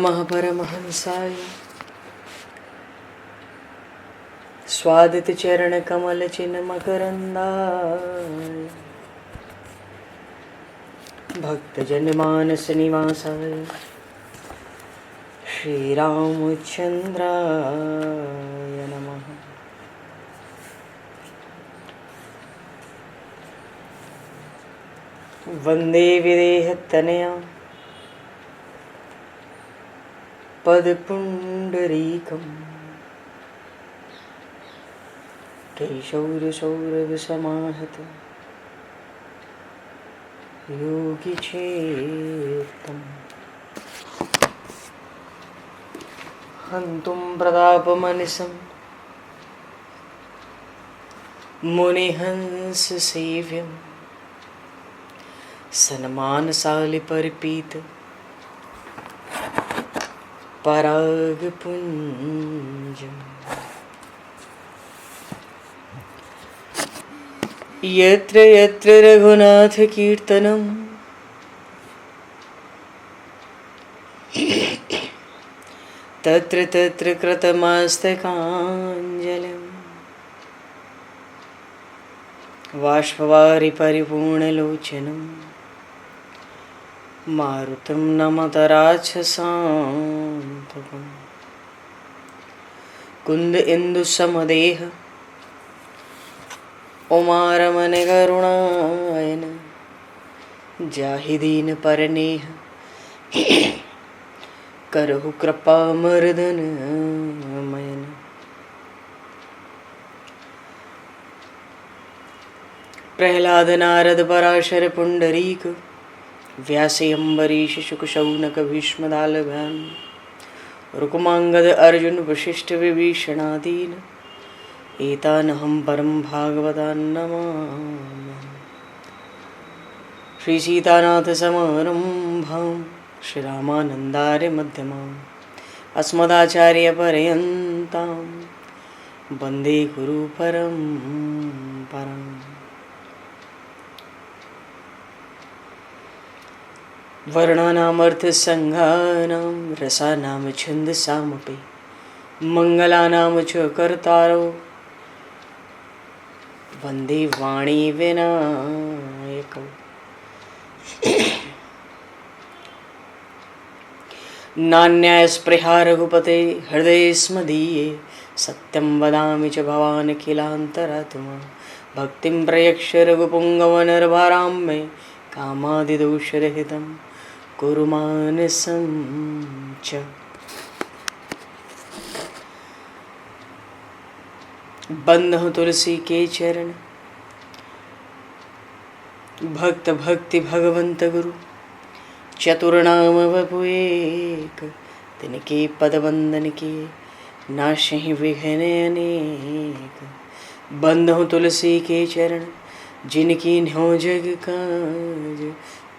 महापरमहंसाय स्वादित चरण कमल चिन्ह मकरंदाय भक्तजन मानस निवासाय श्री रामचंद्राय नमः। वंदे विदेहतनया पदपुंडरीकं केशौरसौरभसमाहत योगिचेतं हन्तुं प्रतापमनिशं मुनिहंससेव्यं सन्मानशालिपरिपीत परागपुञ्जम् यत्र यत्र रघुनाथकीर्तनं तत्र तत्र कृतमस्तकाञ्जलिं बाष्पवारि परिपूर्णलोचनं मारुतं नमत राक्षसान्तकं कुन्द इंदुसमदेह उमारमण करुणायन जाहि दीन परनेह करहु कृपा मर्दन मयन। प्रहलाद नारद पराशर पुंडरीक व्यासे अम्बरीश शुक शौनक भीष्मदालभ्यां रुक्मांगद अर्जुन वशिष्ठ विभीषणादीन एतानहं परं भागवतान् नमामि। श्री सीतानाथ समारंभां श्री रामानन्दार्य मध्यमाम् अस्मदाचार्य पर्यन्तां वन्दे गुरु परम्पराम्। वर्णानामर्थसंज्ञानां रसानां छन्दसामपि मङ्गलानां च कर्तारो वन्दे वाणी विनायकौ। नान्यायस्पृहा रघुपते हृदये स्मदीये सत्यं वदामि च भवान् किलान्तरात्मा भक्तिं प्रयक्ष रघुपुङ्गवनर्वरां मे कामादिदोषरहितं कुरु मानसं च। बंधु तुलसी के चरण भक्त भक्ति भगवंत गुरु चतुर्नाम वपु एक तिनके पद वंदन के नाशहि विघ्न अनेक। बंधु तुलसी के चरण जिनकी न्यो जग काज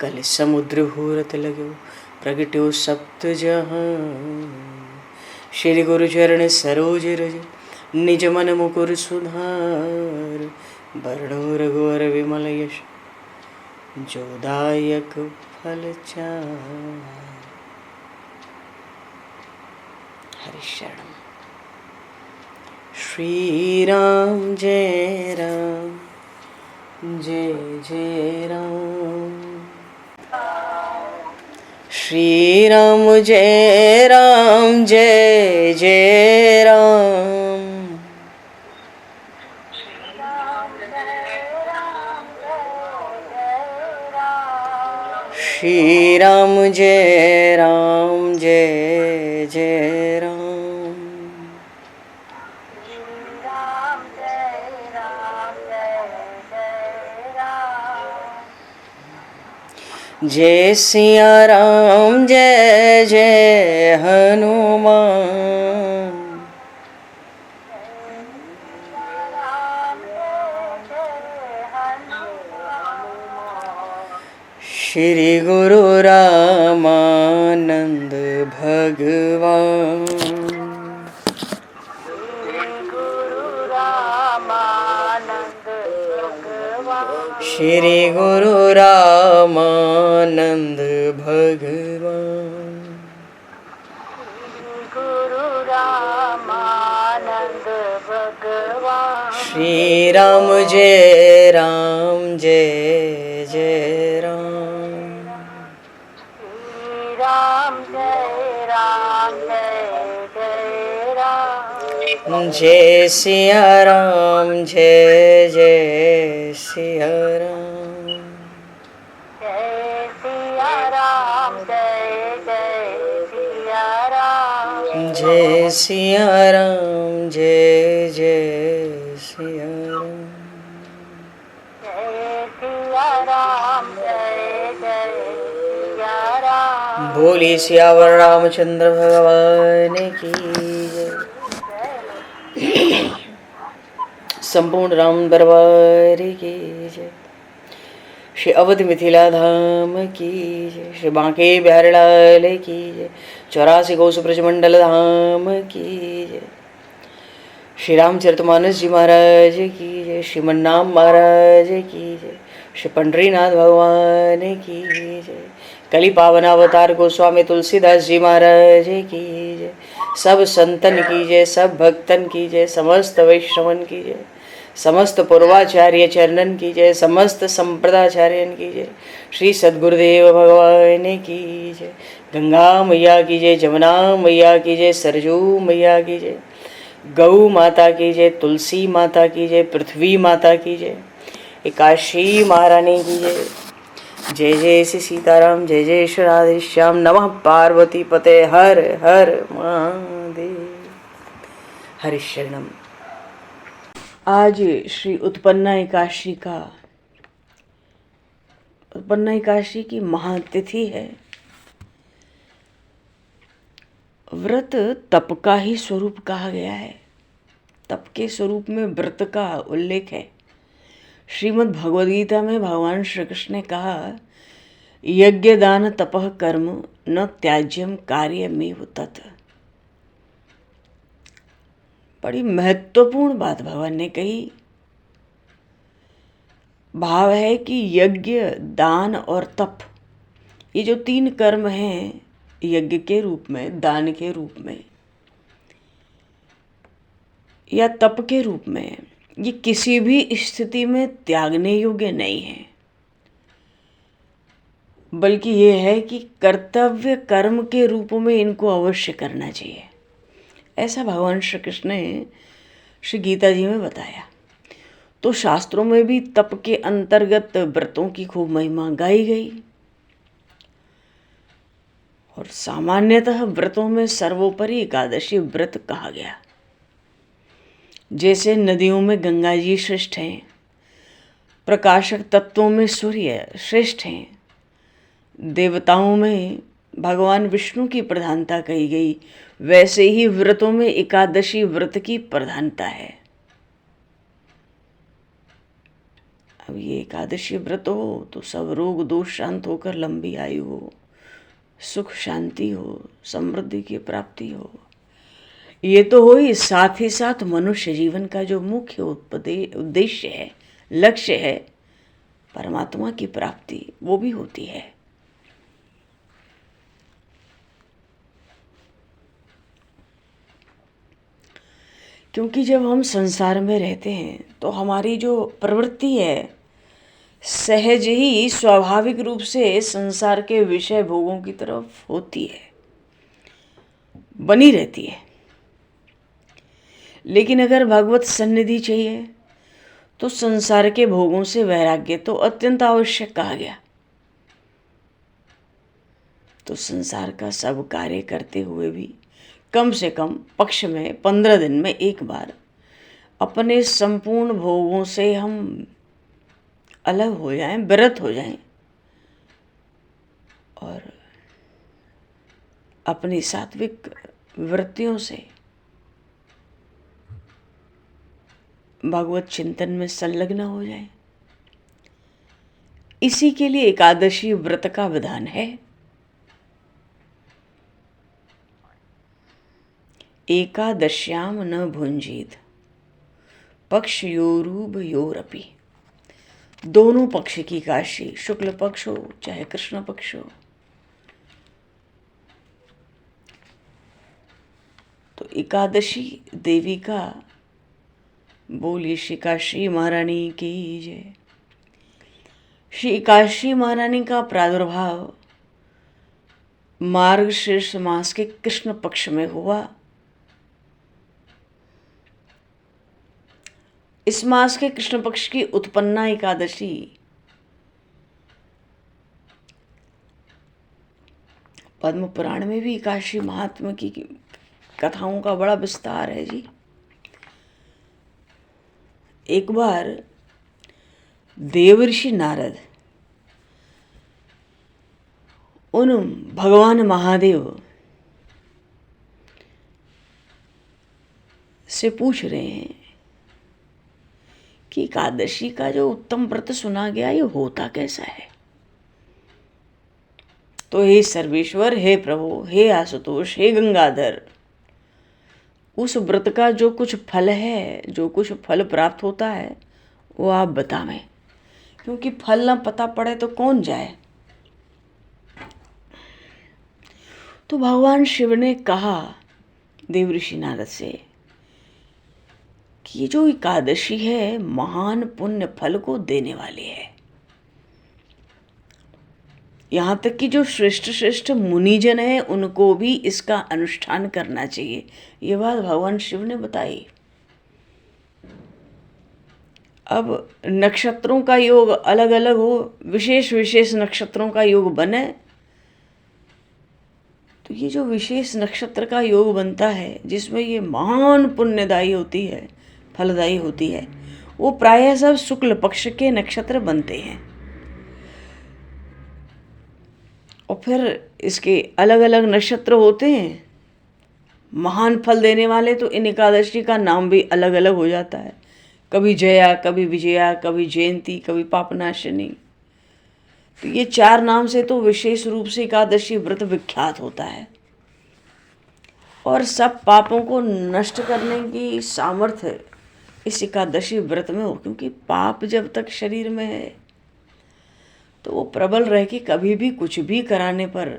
कल समुद्र घोरत लगो प्रगट्यो सप्त जहां। श्री गुरु चरण सरोज रज निज मन मुकुर सुधार वर्णो रघुवर विमल यश जोदायक फल चार। हरि शरण। श्री राम जय राम जय जय राम। श्री राम जय राम जय जय राम। श्री राम जय राम जय जय राम। जय सिया राम जय जय हनुमान। श्री गुरु रामानंद भगवान। श्री गुरु रामानंद भगवान। श्री राम जय राम जय जय राम। श्री राम जय राम जय जय राम। जय सिया राम जय जय सिया राम। जय सिया राम जय जय सिया राम। जय सिया राम जय जय सिया राम। जय सिया राम जय जय सिया राम। बोली सियावर रामचंद्र भगवान की जय। संपूर्ण राम दरबार की जय। श्री अवध मिथिला धाम की जय। श्री बांके बिहारी लाल की जय। 84 कोस ब्रजमंडल धाम की जय। श्री रामचरितमानस जी महाराज की जय। श्रीमन्नाम महाराज की जय। श्री पंडरीनाथ भगवान की जय। कली पावन अवतार गोस्वामी तुलसीदास जी महाराज की जय। सब संतन की जय, सब भक्तन की जय, समस्त वैष्णवन की जय, समस्त पूर्वाचार्य चरणन की जय, समस्त संप्रदाचार्यन की जय। श्री सद्गुरुदेव भगवान की जय। गंगा मैया की जय, जमुना मैया की जय, सरजू मैया की जय, गौ माता की जय, तुलसी माता की जय, पृथ्वी माता की जय, एकाशी महारानी की जय। जय जय श्री सीताराम, जय जय श्री राधेश्याम। नमः पार्वती पते हर हर महादेव। हरिशरणम। आज श्री उत्पन्ना एकादशी की महातिथि है। व्रत तप का ही स्वरूप कहा गया है। तप के स्वरूप में व्रत का उल्लेख है। श्रीमद् भगवद गीता में भगवान श्री कृष्ण ने कहा, यज्ञ दान तपः कर्म न त्याज्यम कार्यमेव तत्। बड़ी महत्वपूर्ण बात भगवान ने कही। भाव है कि यज्ञ, दान और तप, ये जो 3 कर्म हैं, यज्ञ के रूप में, दान के रूप में या तप के रूप में, ये किसी भी स्थिति में त्यागने योग्य नहीं है, बल्कि ये है कि कर्तव्य कर्म के रूप में इनको अवश्य करना चाहिए। ऐसा भगवान श्री कृष्ण ने श्री गीता जी में बताया। तो शास्त्रों में भी तप के अंतर्गत व्रतों की खूब महिमा गाई गई। और सामान्यतः व्रतों में सर्वोपरि एकादशी व्रत कहा गया। जैसे नदियों में गंगा जी श्रेष्ठ हैं, प्रकाशक तत्वों में सूर्य श्रेष्ठ हैं, देवताओं में भगवान विष्णु की प्रधानता कही गई, वैसे ही व्रतों में एकादशी व्रत की प्रधानता है। अब ये एकादशी व्रत हो तो सब रोग दोष शांत होकर लंबी आयु हो, सुख शांति हो, समृद्धि की प्राप्ति हो। ये तो हो ही, साथ साथ मनुष्य जीवन का जो मुख्य उद्देश्य है, लक्ष्य है, परमात्मा की प्राप्ति, वो भी होती है। क्योंकि जब हम संसार में रहते हैं तो हमारी जो प्रवृत्ति है, सहज ही स्वाभाविक रूप से संसार के विषय भोगों की तरफ होती है, बनी रहती है। लेकिन अगर भगवत सन्निधि चाहिए तो संसार के भोगों से वैराग्य तो अत्यंत आवश्यक कहा गया। तो संसार का सब कार्य करते हुए भी कम से कम पक्ष में 15 दिन में एक बार अपने संपूर्ण भोगों से हम अलग हो जाएं, विरत हो जाएं और अपनी सात्विक वृत्तियों से भगवत चिंतन में संलग्न हो जाएं। इसी के लिए एकादशी व्रत का विधान है। एकादश्याम न भुंजीत पक्षयोरुभयोरपि। दोनों पक्ष की एकादशी, शुक्ल पक्ष हो चाहे कृष्ण पक्ष हो, तो एकादशी देवी का बोलिए श्री काशी महारानी की जय। श्री काशी महारानी का प्रादुर्भाव मार्गशीर्ष मास के कृष्ण पक्ष में हुआ। इस मास के कृष्ण पक्ष की उत्पन्ना एकादशी पद्म पुराण में भी काशी महात्मा की कथाओं का बड़ा विस्तार है जी। एक बार देवर्षि नारद उन भगवान महादेव से पूछ रहे हैं कि एकादशी का जो उत्तम व्रत सुना गया ये होता कैसा है। तो हे सर्वेश्वर, हे प्रभु, हे आशुतोष, हे गंगाधर, उस व्रत का जो कुछ फल है, जो कुछ फल प्राप्त होता है वो आप बतावें, क्योंकि फल ना पता पड़े तो कौन जाए। तो भगवान शिव ने कहा देवर्षि नारद से कि ये जो एकादशी है महान पुण्य फल को देने वाली है। यहाँ तक कि जो श्रेष्ठ श्रेष्ठ मुनिजन हैं उनको भी इसका अनुष्ठान करना चाहिए। ये बात भगवान शिव ने बताई। अब नक्षत्रों का योग अलग अलग हो, विशेष विशेष नक्षत्रों का योग बने, तो ये जो विशेष नक्षत्र का योग बनता है जिसमें ये महान पुण्यदायी होती है, फलदायी होती है, वो प्रायः सब शुक्ल पक्ष के नक्षत्र बनते हैं। और फिर इसके अलग अलग नक्षत्र होते हैं महान फल देने वाले, तो इन एकादशी का नाम भी अलग अलग हो जाता है। कभी जया, कभी विजया, कभी जयंती, कभी पापनाशिनी। तो ये 4 नाम से तो विशेष रूप से एकादशी व्रत विख्यात होता है। और सब पापों को नष्ट करने की सामर्थ्य इस एकादशी व्रत में हो, क्योंकि पाप जब तक शरीर में है तो वो प्रबल रह के कभी भी कुछ भी कराने पर,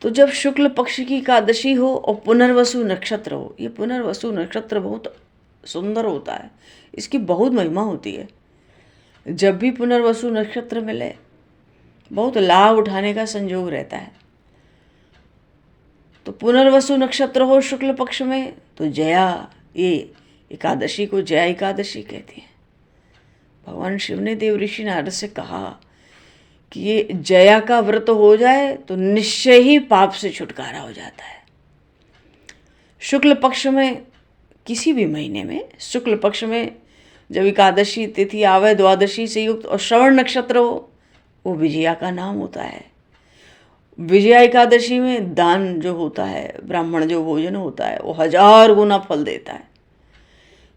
तो जब शुक्ल पक्ष की एकादशी हो और पुनर्वसु नक्षत्र हो, ये पुनर्वसु नक्षत्र बहुत सुंदर होता है, इसकी बहुत महिमा होती है। जब भी पुनर्वसु नक्षत्र मिले बहुत लाभ उठाने का संयोग रहता है। तो पुनर्वसु नक्षत्र हो शुक्ल पक्ष में तो जया, ये एकादशी को जया एकादशी कहती है। भगवान शिव ने देवर्षि नारद से कहा कि ये जया का व्रत हो जाए तो निश्चय ही पाप से छुटकारा हो जाता है। शुक्ल पक्ष में किसी भी महीने में शुक्ल पक्ष में जब एकादशी तिथि आवे द्वादशी से युक्त और श्रवण नक्षत्र हो, वो विजया का नाम होता है। विजया एकादशी में दान जो होता है, ब्राह्मण जो भोजन होता है, वो 1000 गुना फल देता है।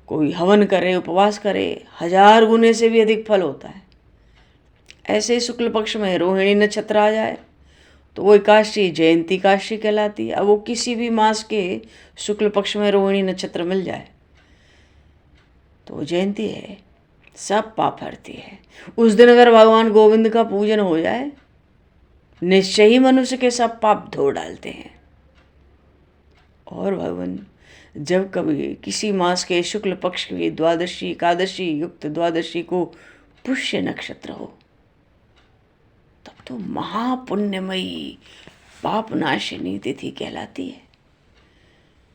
कोई हवन करे, उपवास करे, 1000 गुने से भी अधिक फल होता है। ऐसे ही शुक्ल पक्ष में रोहिणी नक्षत्र आ जाए तो वो एकादशी जयंती एकादशी कहलाती है। अब वो किसी भी मास के शुक्ल पक्ष में रोहिणी नक्षत्र मिल जाए तो वो जयंती है, सब पाप हरती है। उस दिन अगर भगवान गोविंद का पूजन हो जाए निश्चय ही मनुष्य के सब पाप धो डालते हैं। और भगवान जब कभी किसी मास के शुक्ल पक्ष की द्वादशी एकादशी युक्त द्वादशी को पुष्य नक्षत्र हो तब तो महापुण्यमयी पापनाशिनी तिथि कहलाती है।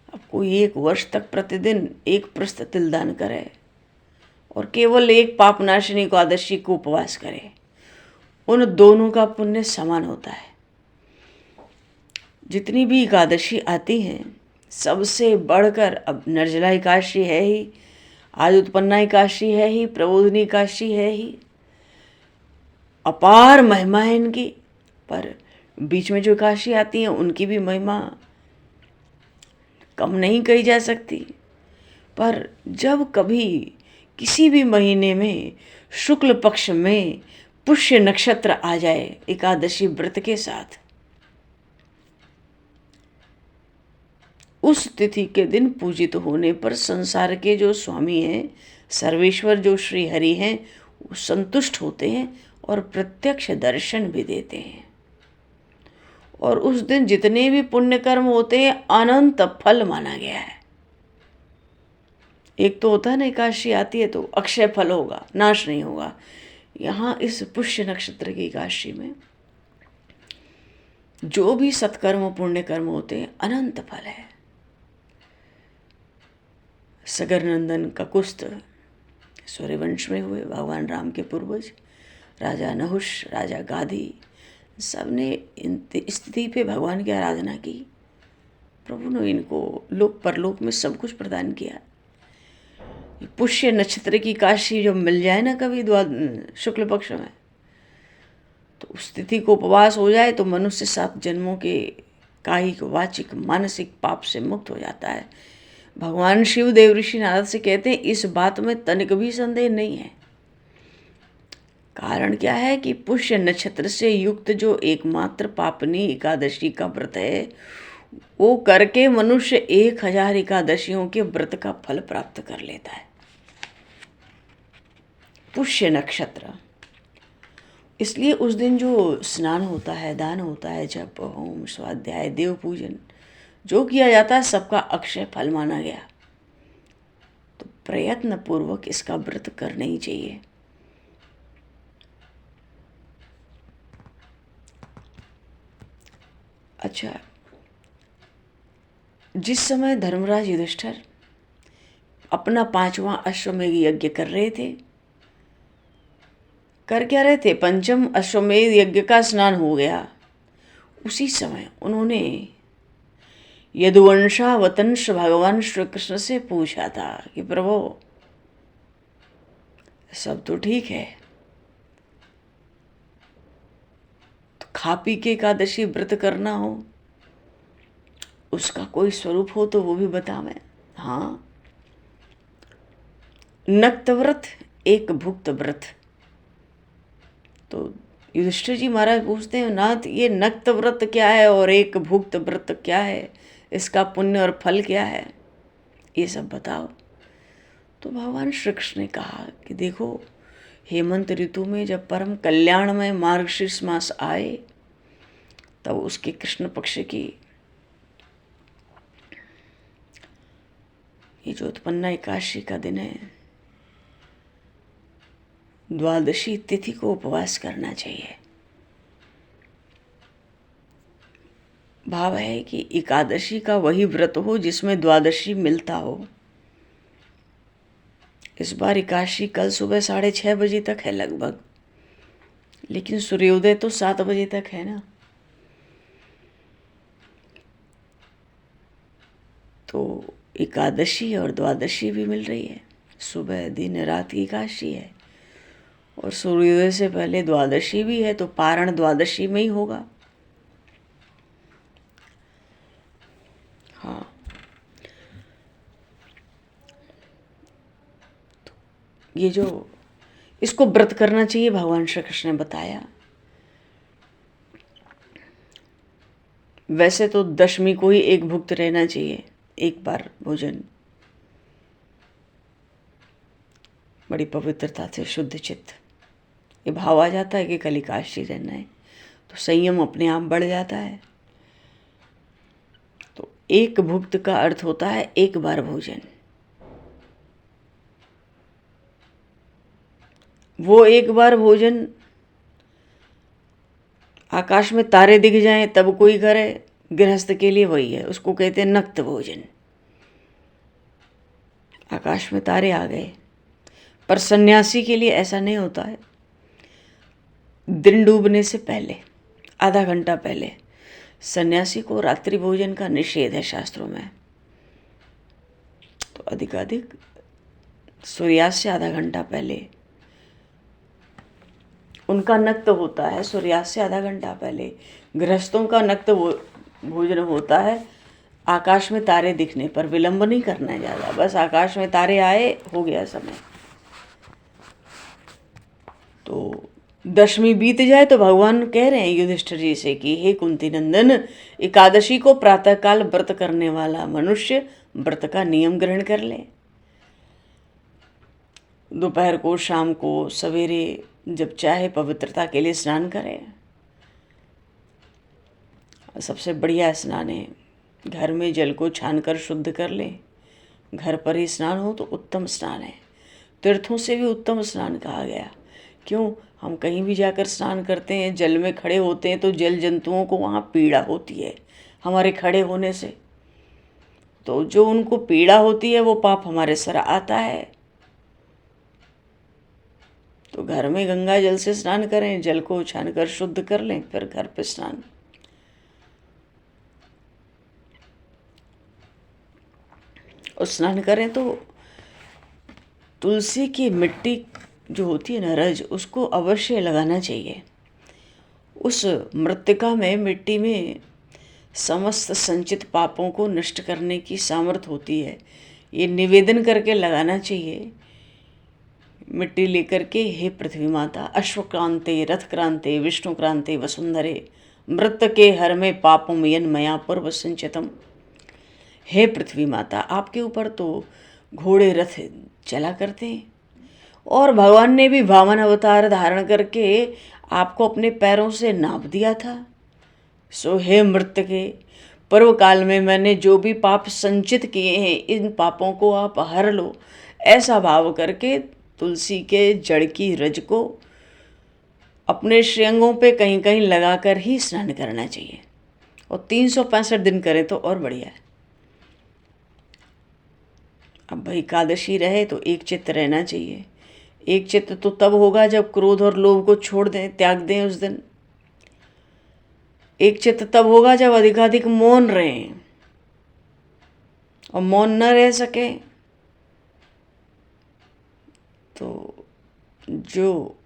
अब कोई 1 वर्ष तक प्रतिदिन 1 प्रस्थ तिलदान करे और केवल 1 पापनाशिनी एकादशी को उपवास करे, उन दोनों का पुण्य समान होता है। जितनी भी एकादशी आती हैं सबसे बढ़कर, अब निर्जला एकादशी है ही, आज उत्पन्ना एकादशी है ही, प्रबोधिनी एकादशी है ही, अपार महिमा है इनकी। पर बीच में जो एकादशी आती हैं उनकी भी महिमा कम नहीं कही जा सकती। पर जब कभी किसी भी महीने में शुक्ल पक्ष में पुष्य नक्षत्र आ जाए एकादशी व्रत के साथ, उस तिथि के दिन पूजित होने पर संसार के जो स्वामी हैं, सर्वेश्वर जो श्री हरि हैं, वो संतुष्ट होते हैं और प्रत्यक्ष दर्शन भी देते हैं। और उस दिन जितने भी पुण्य कर्म होते हैं अनंत फल माना गया है। एक तो होता है ना, एकादशी आती है तो अक्षय फल होगा, नाश नहीं होगा। यहाँ इस पुष्य नक्षत्र की एकादशी में जो भी सत्कर्म पुण्य कर्म होते हैं अनंत फल है। सगर नंदन ककुस्थ सूर्यवंश में हुए भगवान राम के पूर्वज राजा नहुष, राजा गाधी, सबने इन स्थिति पे भगवान की आराधना की। प्रभु ने इनको लोक परलोक में सब कुछ प्रदान किया। पुष्य नक्षत्र की काशी जब मिल जाए ना कभी शुक्ल पक्ष में, तो उस तिथि को उपवास हो जाए तो मनुष्य 7 जन्मों के कायिक वाचिक मानसिक पाप से मुक्त हो जाता है। भगवान शिव देव ऋषि नारद से कहते हैं इस बात में तनिक भी संदेह नहीं है। कारण क्या है कि पुष्य नक्षत्र से युक्त जो एकमात्र पापनी एकादशी का व्रत है, वो करके मनुष्य 1000 एकादशियों के व्रत का फल प्राप्त कर लेता है। पुष्य नक्षत्र, इसलिए उस दिन जो स्नान होता है, दान होता है, जप होम स्वाध्याय देव पूजन जो किया जाता है, सबका अक्षय फल माना गया। तो प्रयत्न पूर्वक इसका व्रत करना ही चाहिए। अच्छा, जिस समय धर्मराज युधिष्ठिर अपना 5वां अश्वमेध यज्ञ कर रहे थे, कर क्या रहे थे, 5म अश्वमेध यज्ञ का स्नान हो गया। उसी समय उन्होंने यदुवंशावतंश भगवान श्री कृष्ण से पूछा था कि प्रभु सब तो ठीक है, तो खा पी के एकादशी व्रत करना हो, उसका कोई स्वरूप हो तो वो भी बता मैं। हाँ, नक्त व्रत एक भुक्त व्रत। तो युधिष्ठिर जी महाराज पूछते हैं, नाथ ये नक्त व्रत क्या है और एक भुक्त व्रत क्या है, इसका पुण्य और फल क्या है, ये सब बताओ। तो भगवान श्री कृष्ण ने कहा कि देखो, हेमंत ऋतु में जब परम कल्याणमय मार्गशीर्ष मास आए, तब उसके कृष्ण पक्ष की ये जो उत्पन्ना एकादशी का दिन है, द्वादशी तिथि को उपवास करना चाहिए। भाव है कि एकादशी का वही व्रत हो जिसमें द्वादशी मिलता हो। इस बार एकादशी कल सुबह 6:30 बजे तक है लगभग, लेकिन सूर्योदय तो 7 बजे तक है ना। तो एकादशी और द्वादशी भी मिल रही है। सुबह दिन रात की एकादशी है और सूर्योदय से पहले द्वादशी भी है, तो पारण द्वादशी में ही होगा। हाँ, तो ये जो इसको व्रत करना चाहिए, भगवान श्री कृष्ण ने बताया। वैसे तो दशमी को ही एक भुक्त रहना चाहिए, एक बार भोजन, बड़ी पवित्रता से शुद्ध चित्त। ये भाव आ जाता है कि कल एकादशी रहना है, तो संयम अपने आप बढ़ जाता है। तो एक भुक्त का अर्थ होता है एक बार भोजन। वो एक बार भोजन आकाश में तारे दिख जाएं तब कोई करे, गृहस्थ के लिए वही है, उसको कहते हैं नक्त भोजन। आकाश में तारे आ गए, पर सन्यासी के लिए ऐसा नहीं होता है। दिन डूबने से पहले आधा घंटा पहले सन्यासी को रात्रि भोजन का निषेध है शास्त्रों में। तो अधिकाधिक सूर्यास्त से आधा घंटा पहले उनका नक्त होता है। सूर्यास्त से आधा घंटा पहले गृहस्थों का नक्त भोजन होता है। आकाश में तारे दिखने पर विलंब नहीं करना है ज़्यादा, बस आकाश में तारे आए, हो गया समय। तो दशमी बीत जाए तो भगवान कह रहे हैं युधिष्ठिर जी से कि हे कुंती नंदन, एकादशी को प्रातःकाल व्रत करने वाला मनुष्य व्रत का नियम ग्रहण कर ले। दोपहर को, शाम को, सवेरे जब चाहे पवित्रता के लिए स्नान करें। सबसे बढ़िया स्नान है घर में जल को छानकर शुद्ध कर लें, घर पर ही स्नान हो तो उत्तम स्नान है। तीर्थों से भी उत्तम स्नान कहा गया। क्यों? हम कहीं भी जाकर स्नान करते हैं, जल में खड़े होते हैं तो जल जंतुओं को वहाँ पीड़ा होती है हमारे खड़े होने से। तो जो उनको पीड़ा होती है वो पाप हमारे सर आता है। तो घर में गंगा जल से स्नान करें, जल को छान कर शुद्ध कर लें, फिर घर पे स्नान। और स्नान करें तो तुलसी की मिट्टी जो होती है ना, रज, उसको अवश्य लगाना चाहिए। उस मृत्तिका में, मिट्टी में समस्त संचित पापों को नष्ट करने की सामर्थ्य होती है। ये निवेदन करके लगाना चाहिए, मिट्टी लेकर के, हे पृथ्वी माता, अश्वक्रांते रथक्रांते विष्णुक्रांते वसुंधरे मृत के हर में पापमयन मया पूर्व संचितम। हे पृथ्वी माता, आपके ऊपर तो घोड़े रथ चला करते हैं और भगवान ने भी वामन अवतार धारण करके आपको अपने पैरों से नाप दिया था। सो हे मृत के, पर्व काल में मैंने जो भी पाप संचित किए हैं, इन पापों को आप हर लो, ऐसा भाव करके तुलसी के जड़ की रज को अपने श्रेयंगों पे कहीं कहीं लगाकर ही स्नान करना चाहिए। और 365 दिन करें तो और बढ़िया है। अब भाई एकादशी रहे तो एक चित्त रहना चाहिए। एक चित्त तो तब होगा जब क्रोध और लोभ को छोड़ दें, त्याग दें उस दिन। एक चित्त तब होगा जब अधिकाधिक मौन रहें, और मौन न रह सके तो जो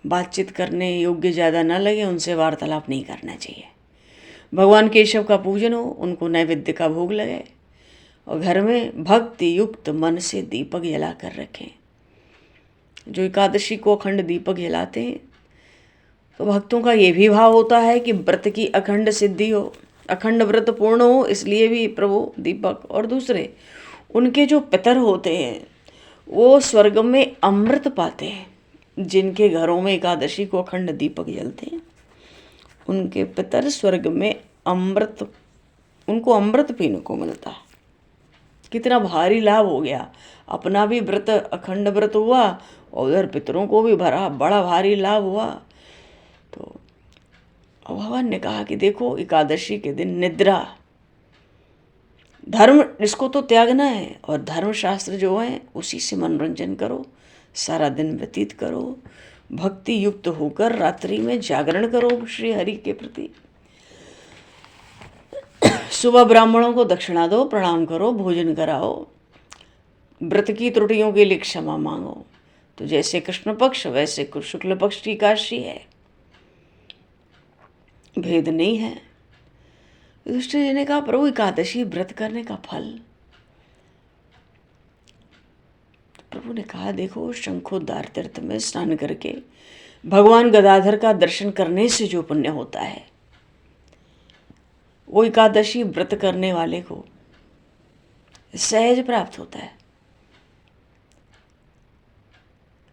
बातचीत करने योग्य ज़्यादा न लगे उनसे वार्तालाप नहीं करना चाहिए। भगवान केशव का पूजन हो, उनको नैवेद्य का भोग लगे, और घर में भक्ति युक्त मन से दीपक जला कर रखें। जो एकादशी को अखंड दीपक जलाते हैं तो भक्तों का ये भी भाव होता है कि व्रत की अखंड सिद्धि हो, अखंड व्रत पूर्ण हो, इसलिए भी प्रभु दीपक। और दूसरे, उनके जो पितर होते हैं वो स्वर्ग में अमृत पाते हैं। जिनके घरों में एकादशी को अखंड दीपक जलते हैं उनके पितर स्वर्ग में अमृत, उनको अमृत पीने को मिलता है। कितना भारी लाभ हो गया। अपना भी व्रत, अखंड व्रत हुआ, और उधर पितरों को भी बड़ा भारी लाभ हुआ। तो भगवान ने कहा कि देखो, एकादशी के दिन निद्रा, धर्म, इसको तो त्यागना है, और धर्मशास्त्र जो है उसी से मनोरंजन करो, सारा दिन व्यतीत करो, भक्ति युक्त होकर रात्रि में जागरण करो श्री हरि के प्रति। सुबह ब्राह्मणों को दक्षिणा दो, प्रणाम करो, भोजन कराओ, व्रत की त्रुटियों के लिए क्षमा मांगो। तो जैसे कृष्ण पक्ष वैसे शुक्ल पक्ष की एकादशी है, भेद नहीं है। युधिष्ठिर जी ने कहा, प्रभु एकादशी व्रत करने का फल। प्रभु ने कहा, देखो, शंखोद्धार तीर्थ में स्नान करके भगवान गदाधर का दर्शन करने से जो पुण्य होता है वो एकादशी व्रत करने वाले को सहज प्राप्त होता है।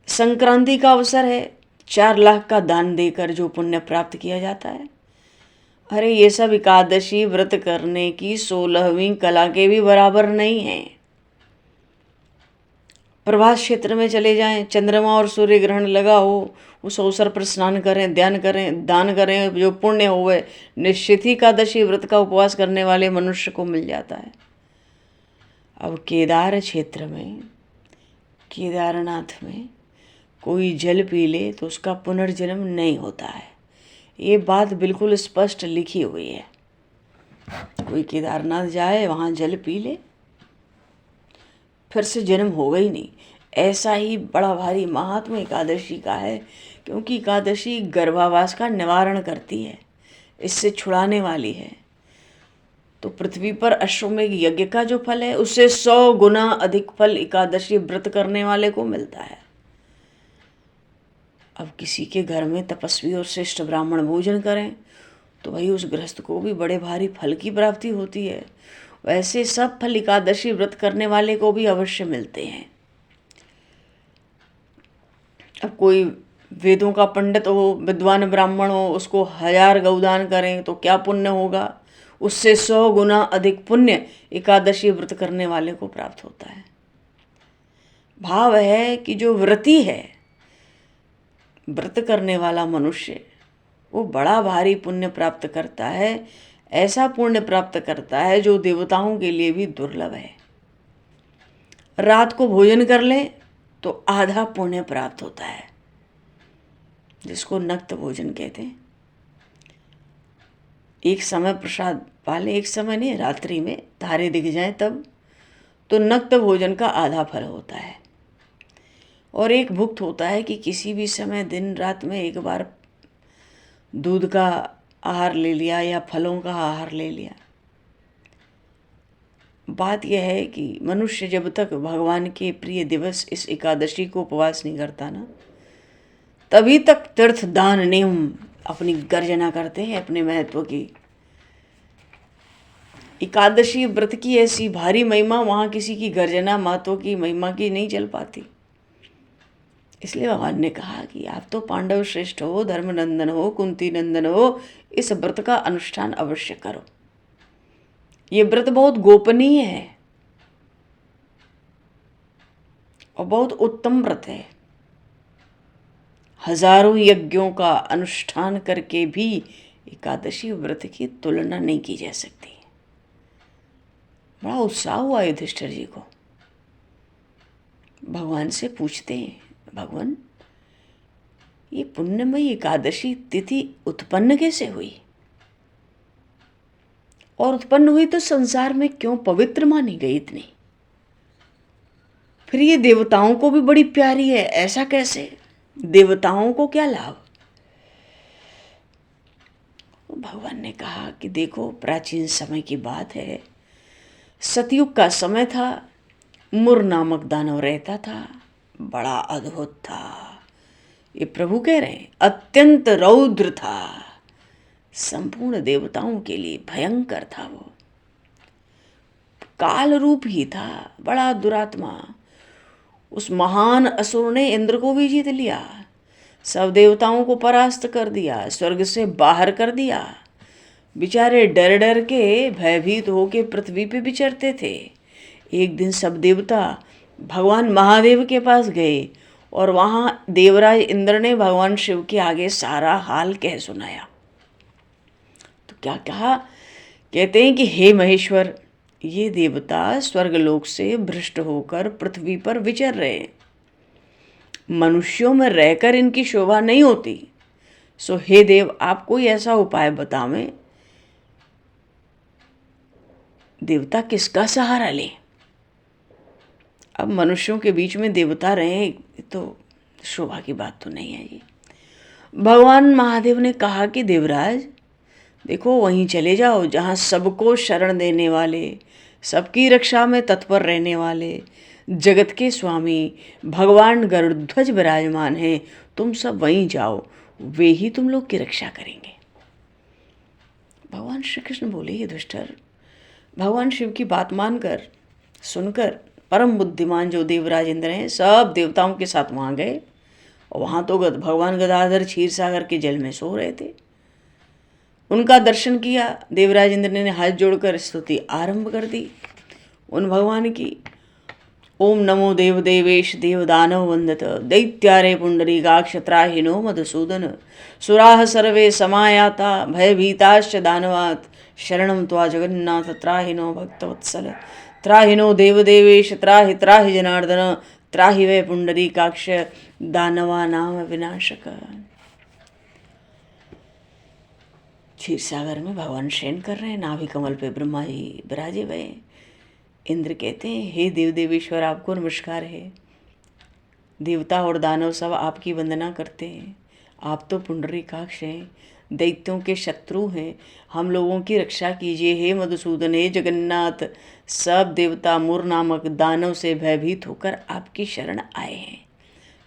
संक्रांति का अवसर है, 4 लाख का दान देकर जो पुण्य प्राप्त किया जाता है, अरे ये सब एकादशी व्रत करने की 16वीं कला के भी बराबर नहीं है। प्रभास क्षेत्र में चले जाएं, चंद्रमा और सूर्य ग्रहण लगा हो, उस अवसर पर स्नान करें, ध्यान करें, दान करें, जो पुण्य होवे निश्चित ही एकादशी व्रत का उपवास करने वाले मनुष्य को मिल जाता है। अब केदार क्षेत्र में, केदारनाथ में कोई जल पी ले तो उसका पुनर्जन्म नहीं होता है। ये बात बिल्कुल स्पष्ट लिखी हुई है। कोई केदारनाथ जाए, वहाँ जल पी ले, फिर से जन्म होगा ही नहीं। ऐसा ही बड़ा भारी महात्म्य एकादशी का है, क्योंकि एकादशी गर्भावास का निवारण करती है, इससे छुड़ाने वाली है। तो पृथ्वी पर अश्वमेघ यज्ञ का जो फल है उससे 100 गुना अधिक फल एकादशी व्रत करने वाले को मिलता है। अब किसी के घर में तपस्वी और श्रेष्ठ ब्राह्मण भोजन करें तो भाई उस गृहस्थ को भी बड़े भारी फल की प्राप्ति होती है। वैसे सब फल एकादशी व्रत करने वाले को भी अवश्य मिलते हैं। अब कोई वेदों का पंडित हो, विद्वान ब्राह्मण हो, उसको 1000 गौदान करें तो क्या पुण्य होगा, उससे 100 गुना अधिक पुण्य एकादशी व्रत करने वाले को प्राप्त होता है। भाव है कि जो व्रती है, व्रत करने वाला मनुष्य, वो बड़ा भारी पुण्य प्राप्त करता है। ऐसा पुण्य प्राप्त करता है जो देवताओं के लिए भी दुर्लभ है। रात को भोजन कर ले तो आधा पुण्य प्राप्त होता है, जिसको नक्त भोजन कहते हैं। एक समय प्रसाद पाले, एक समय नहीं, रात्रि में तारे दिख जाएं तब, तो नक्त भोजन का आधा फल होता है। और एक भुक्त होता है कि किसी भी समय दिन रात में एक बार दूध का आहार ले लिया या फलों का आहार ले लिया। बात यह है कि मनुष्य जब तक भगवान के प्रिय दिवस इस एकादशी को उपवास नहीं करता ना, तभी तक तीर्थ दान नियम अपनी गर्जना करते हैं अपने महत्व की। एकादशी व्रत की ऐसी भारी महिमा, वहाँ किसी की गर्जना महत्व की महिमा की नहीं चल पाती। इसलिए भगवान ने कहा कि आप तो पांडव श्रेष्ठ हो, धर्मनंदन हो, कुंती नंदन हो, इस व्रत का अनुष्ठान अवश्य करो। ये व्रत बहुत गोपनीय है और बहुत उत्तम व्रत है। हजारों यज्ञों का अनुष्ठान करके भी एकादशी व्रत की तुलना नहीं की जा सकती। बड़ा उत्साह हुआ युधिष्ठिर जी को। भगवान से पूछते हैं, भगवान ये पुण्यमयी एकादशी तिथि उत्पन्न कैसे हुई, और उत्पन्न हुई तो संसार में क्यों पवित्र मानी गई इतनी? फिर ये देवताओं को भी बड़ी प्यारी है, ऐसा कैसे? देवताओं को क्या लाभ? भगवान ने कहा कि देखो, प्राचीन समय की बात है, सतयुग का समय था। मुर नामक दानव रहता था, बड़ा अद्भुत था। ये प्रभु कह रहे हैं, अत्यंत रौद्र था, संपूर्ण देवताओं के लिए भयंकर था। वो काल रूप ही था, बड़ा दुरात्मा। उस महान असुर ने इंद्र को भी जीत लिया, सब देवताओं को परास्त कर दिया, स्वर्ग से बाहर कर दिया। बेचारे डर डर के भयभीत होके पृथ्वी पे विचरते थे। एक दिन सब देवता भगवान महादेव के पास गए और वहाँ देवराज इंद्र ने भगवान शिव के आगे सारा हाल कह सुनाया। तो क्या कहा? कहते हैं कि हे महेश्वर, ये देवता स्वर्गलोक से भ्रष्ट होकर पृथ्वी पर विचर रहे हैं, मनुष्यों में रहकर इनकी शोभा नहीं होती। सो हे देव, आप कोई ऐसा उपाय बतावें, देवता किसका सहारा ले? अब मनुष्यों के बीच में देवता रहे तो शोभा की बात तो नहीं है ये। भगवान महादेव ने कहा कि देवराज देखो, वहीं चले जाओ जहाँ सबको शरण देने वाले, सबकी रक्षा में तत्पर रहने वाले जगत के स्वामी भगवान गरुड़ध्वज विराजमान हैं। तुम सब वहीं जाओ, वे ही तुम लोग की रक्षा करेंगे। भगवान श्री कृष्ण बोले, युधिष्ठिर, भगवान शिव की बात मानकर सुनकर परम बुद्धिमान जो देवराज इंद्र हैं, सब देवताओं के साथ वहाँ गए। और वहाँ तो भगवान गदाधर क्षीर सागर के जल में सो रहे थे। उनका दर्शन किया। देवराज इंद्र ने हाथ जोड़कर स्तुति आरंभ कर दी उन भगवान की। ओम नमो देव देवेश देव दानव वंदत दैत्यारे पुंडरीकाक्ष त्राहिनो मधुसूदन सुराः सर्वे समायाता भयभीताश्च दानवात् शरणं त्वा जगन्नाथ त्राहिनो भक्तवत्सल त्राहिनो देवदेवेश त्राहि त्राहि जनार्दन त्राहि वै पुंडरीकाक्ष दानवानाम विनाशक। क्षीर सागर में भगवान शयन कर रहे हैं, नाभि कमल पे ब्रह्मा जी विराजे हुए। इंद्र कहते हैं, हे देव देवेश्वर, आपको नमस्कार है। देवता और दानव सब आपकी वंदना करते हैं। आप तो पुंडरीकाक्ष हैं, दैत्यों के शत्रु हैं, हम लोगों की रक्षा कीजिए। हे मधुसूदन, हे जगन्नाथ, सब देवता मुर नामक दानव से भयभीत होकर आपकी शरण आए हैं।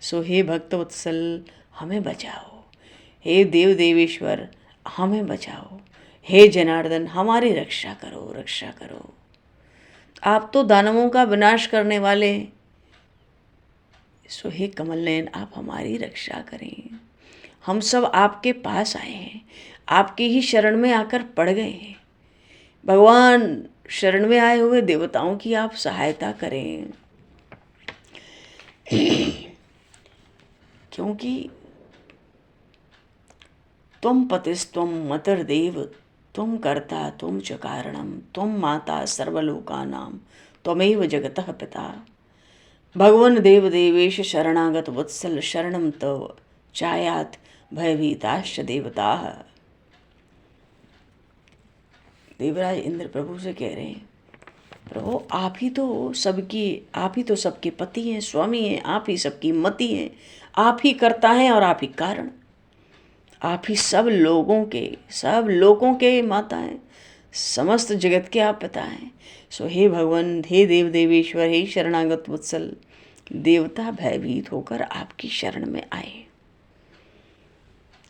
सो हे भक्तवत्सल, हमें बचाओ। हे देव देवेश्वर, हमें बचाओ। हे जनार्दन, हमारी रक्षा करो, रक्षा करो। आप तो दानवों का विनाश करने वाले हैं। सो हे कमल नयन, आप हमारी रक्षा करें। हम सब आपके पास आए हैं, आपकी ही शरण में आकर पड़ गए हैं। भगवान शरण में आए हुए देवताओं की आप सहायता करें, क्योंकि त्वं पतिस्त्वं मतर्देव त्वं कर्ता त्वं च कारणं त्वं माता सर्वलोकानां त्वमेव जगतः पिता। भगवन देव देवेश शरणागत वत्सल शरणं तव चायात भयभीताश्च देवताः। देवराज इंद्र प्रभु से कह रहे हैं, प्रभु आप ही तो सबके पति हैं, स्वामी हैं, आप ही सबकी मति हैं, आप ही कर्ता हैं और आप ही कारण, आप ही सब लोगों के माता हैं, समस्त जगत के आप पिता हैं। सो हे भगवान, हे देव देवेश्वर, हे शरणागत वत्सल, देवता भयभीत होकर आपकी शरण में आए।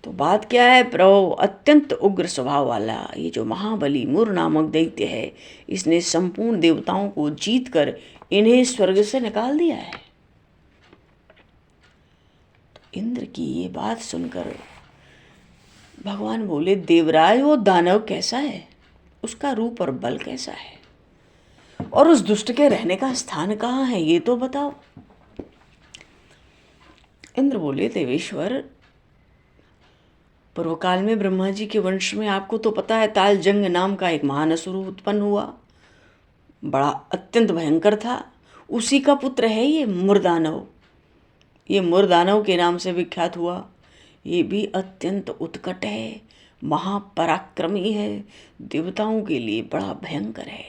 तो बात क्या है, प्रभु अत्यंत उग्र स्वभाव वाला ये जो महाबली मुर नामक दैत्य है, इसने संपूर्ण देवताओं को जीतकर इन्हें स्वर्ग से निकाल दिया है। तो इंद्र की ये बात सुनकर भगवान बोले, देवराज वो दानव कैसा है, उसका रूप और बल कैसा है, और उस दुष्ट के रहने का स्थान कहाँ है, ये तो बताओ। इंद्र बोले, देवेश्वर, पूर्व काल में ब्रह्मा जी के वंश में आपको तो पता है तालजंग नाम का एक महान असुर उत्पन्न हुआ, बड़ा अत्यंत भयंकर था। उसी का पुत्र है ये मुरदानव, ये मुरदानव के नाम से विख्यात हुआ। ये भी अत्यंत उत्कट है, महापराक्रमी है, देवताओं के लिए बड़ा भयंकर है।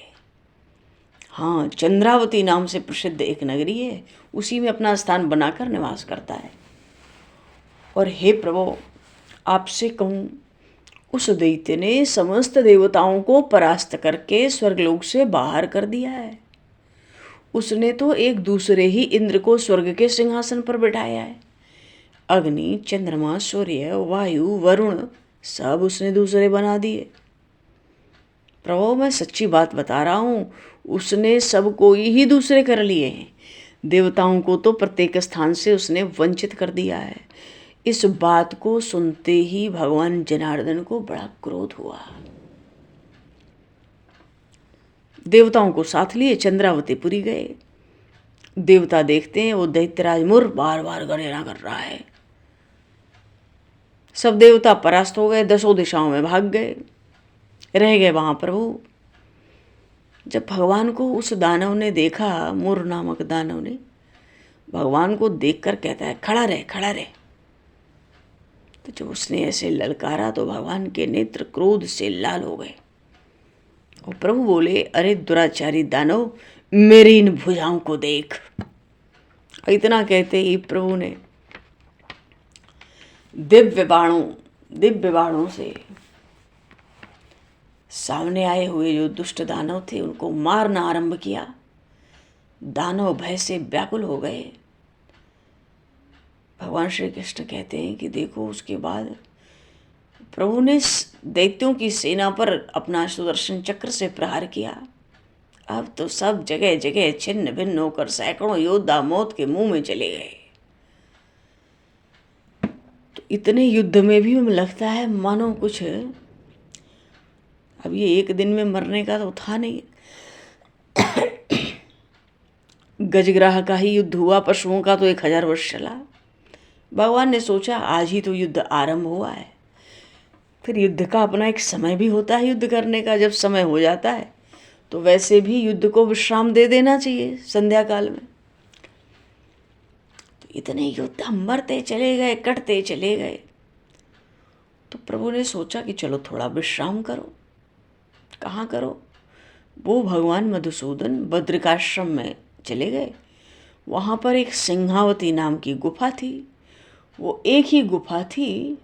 हाँ, चंद्रावती नाम से प्रसिद्ध एक नगरी है, उसी में अपना स्थान बनाकर निवास करता है। और हे प्रभु, आपसे कहूँ, उस दैत्य ने समस्त देवताओं को परास्त करके स्वर्गलोक से बाहर कर दिया है। उसने तो एक दूसरे ही इंद्र को स्वर्ग के सिंहासन पर बिठाया है। अग्नि, चंद्रमा, सूर्य, वायु, वरुण सब उसने दूसरे बना दिए। प्रभु, मैं सच्ची बात बता रहा हूँ, उसने सबको ही दूसरे कर लिए हैं। देवताओं को तो प्रत्येक स्थान से उसने वंचित कर दिया है। इस बात को सुनते ही भगवान जनार्दन को बड़ा क्रोध हुआ। देवताओं को साथ लिए चंद्रावतीपुरी गए। देवता देखते हैं वो दैत्यराज मुर बार बार गर्जना कर रहा है। सब देवता परास्त हो गए, 10 दिशाओं में भाग गए, रह गए वहां प्रभु। जब भगवान को उस दानव ने देखा, मुर नामक दानव ने भगवान को देखकर कहता है, खड़ा रहे, खड़ा रहे। तो जब उसने ऐसे ललकारा तो भगवान के नेत्र क्रोध से लाल हो गए। और प्रभु बोले, अरे दुराचारी दानव, मेरी इन भुजाओं को देख। इतना कहते ही प्रभु ने दिव्य बाणों से सामने आए हुए जो दुष्ट दानव थे उनको मारना आरंभ किया। दानव भय से व्याकुल हो गए। भगवान श्री कृष्ण कहते हैं कि देखो, उसके बाद प्रभु ने दैत्यों की सेना पर अपना सुदर्शन चक्र से प्रहार किया। अब तो सब जगह जगह छिन्न भिन्न होकर सैकड़ों योद्धा मौत के मुंह में चले गए। तो इतने युद्ध में भी हमें लगता है मानो कुछ अब ये एक दिन में मरने का तो था नहीं। गजग्राह का ही युद्ध हुआ, पशुओं का तो 1000 वर्ष चला। भगवान ने सोचा आज ही तो युद्ध आरंभ हुआ है, फिर युद्ध का अपना एक समय भी होता है युद्ध करने का। जब समय हो जाता है तो वैसे भी युद्ध को विश्राम दे देना चाहिए संध्या काल में। तो इतने योद्धा मरते चले गए, कटते चले गए। तो प्रभु ने सोचा कि चलो थोड़ा विश्राम करो। कहाँ करो? वो भगवान मधुसूदन बद्रिकाश्रम में चले गए। वहाँ पर एक सिंहावती नाम की गुफा थी। वो एक ही गुफा थी,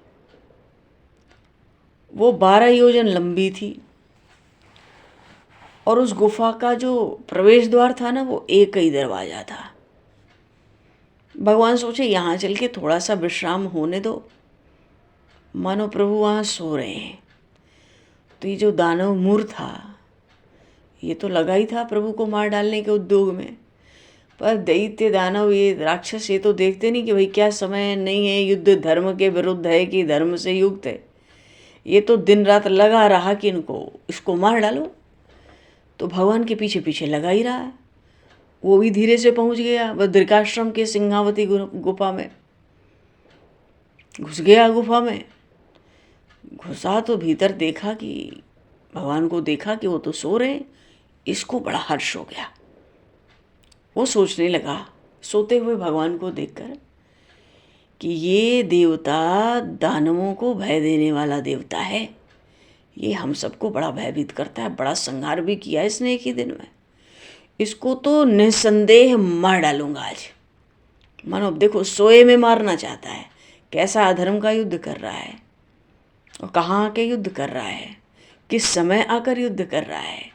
वो 12 योजन लंबी थी। और उस गुफा का जो प्रवेश द्वार था ना, वो एक ही दरवाजा था। भगवान सोचे यहाँ चल के थोड़ा सा विश्राम होने दो। मानो प्रभु वहाँ सो रहे हैं। तो ये जो दानव मुर था, ये तो लगा ही था प्रभु को मार डालने के उद्योग में। पर दैत्य दानव, ये राक्षस, ये तो देखते नहीं कि भाई क्या समय नहीं है, युद्ध धर्म के विरुद्ध है कि धर्म से युक्त है। ये तो दिन रात लगा रहा कि इसको मार डालो। तो भगवान के पीछे पीछे लगा ही रहा है। वो भी धीरे से पहुंच गया बद्रिकाश्रम के सिंहावती गुफा में, घुस गया गुफा में। घुसा तो भीतर देखा कि भगवान को देखा कि वो तो सो रहे। इसको बड़ा हर्ष हो गया। वो सोचने लगा सोते हुए भगवान को देखकर कि ये देवता दानवों को भय देने वाला देवता है। ये हम सबको बड़ा भयभीत करता है, बड़ा संहार भी किया इसने एक ही दिन में। इसको तो निस्संदेह मार डालूंगा आज। मानो अब देखो सोए में मारना चाहता है। कैसा अधर्म का युद्ध कर रहा है और कहाँ आके युद्ध कर रहा है, किस समय आकर युद्ध कर रहा है।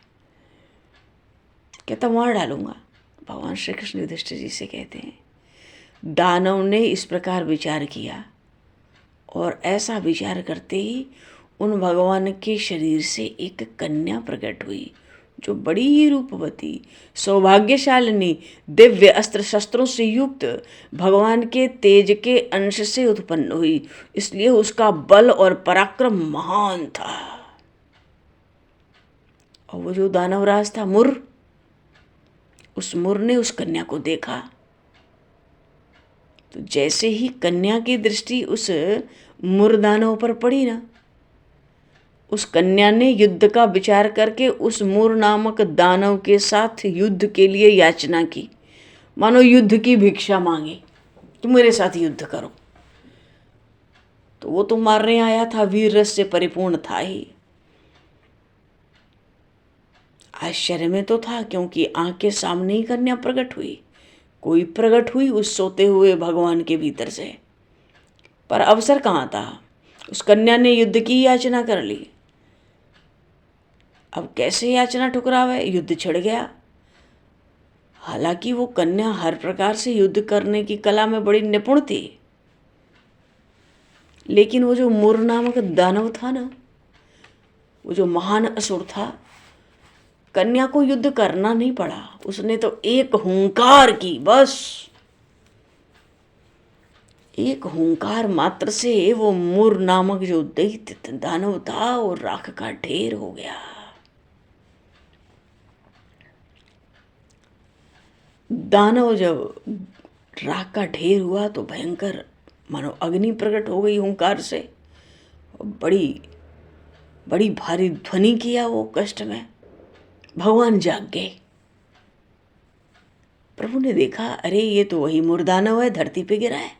कहता मार डालूंगा। भगवान श्री कृष्ण युधिष्ठिर जी से कहते हैं दानव ने इस प्रकार विचार किया और ऐसा विचार करते ही उन भगवान के शरीर से एक कन्या प्रकट हुई जो बड़ी ही रूपवती, सौभाग्यशालिनी, दिव्य अस्त्र शस्त्रों से युक्त भगवान के तेज के अंश से उत्पन्न हुई। इसलिए उसका बल और पराक्रम महान था। और वो जो दानवराज था मुर, उस मुर ने उस कन्या को देखा तो जैसे ही कन्या की दृष्टि उस मुर दानव पर पड़ी ना, उस कन्या ने युद्ध का विचार करके उस मुर नामक दानव के साथ युद्ध के लिए याचना की। मानो युद्ध की भिक्षा मांगी, तुम मेरे साथ युद्ध करो। तो वो तो मारने आया था, वीर रस से परिपूर्ण था ही। आश्चर्य में तो था क्योंकि आंख के सामने ही कन्या प्रकट हुई। कोई प्रकट हुई उस सोते हुए भगवान के भीतर से, पर अवसर कहाँ था। उस कन्या ने युद्ध की याचना कर ली। अब कैसे याचना ठुकरावे, युद्ध छिड़ गया। हालांकि वो कन्या हर प्रकार से युद्ध करने की कला में बड़ी निपुण थी, लेकिन वो जो मुर नामक दानव था ना, वो जो महान असुर था, कन्या को युद्ध करना नहीं पड़ा। उसने तो एक हुंकार की, बस एक हुंकार मात्र से वो मुर नामक जो दैत्य दानव था वो राख का ढेर हो गया। दानव जब राख का ढेर हुआ तो भयंकर मानो अग्नि प्रकट हो गई हुंकार से। बड़ी बड़ी भारी ध्वनि किया वो कष्ट में। भगवान जाग गए। प्रभु ने देखा अरे ये तो वही मुर्दानव है, धरती पे गिरा है।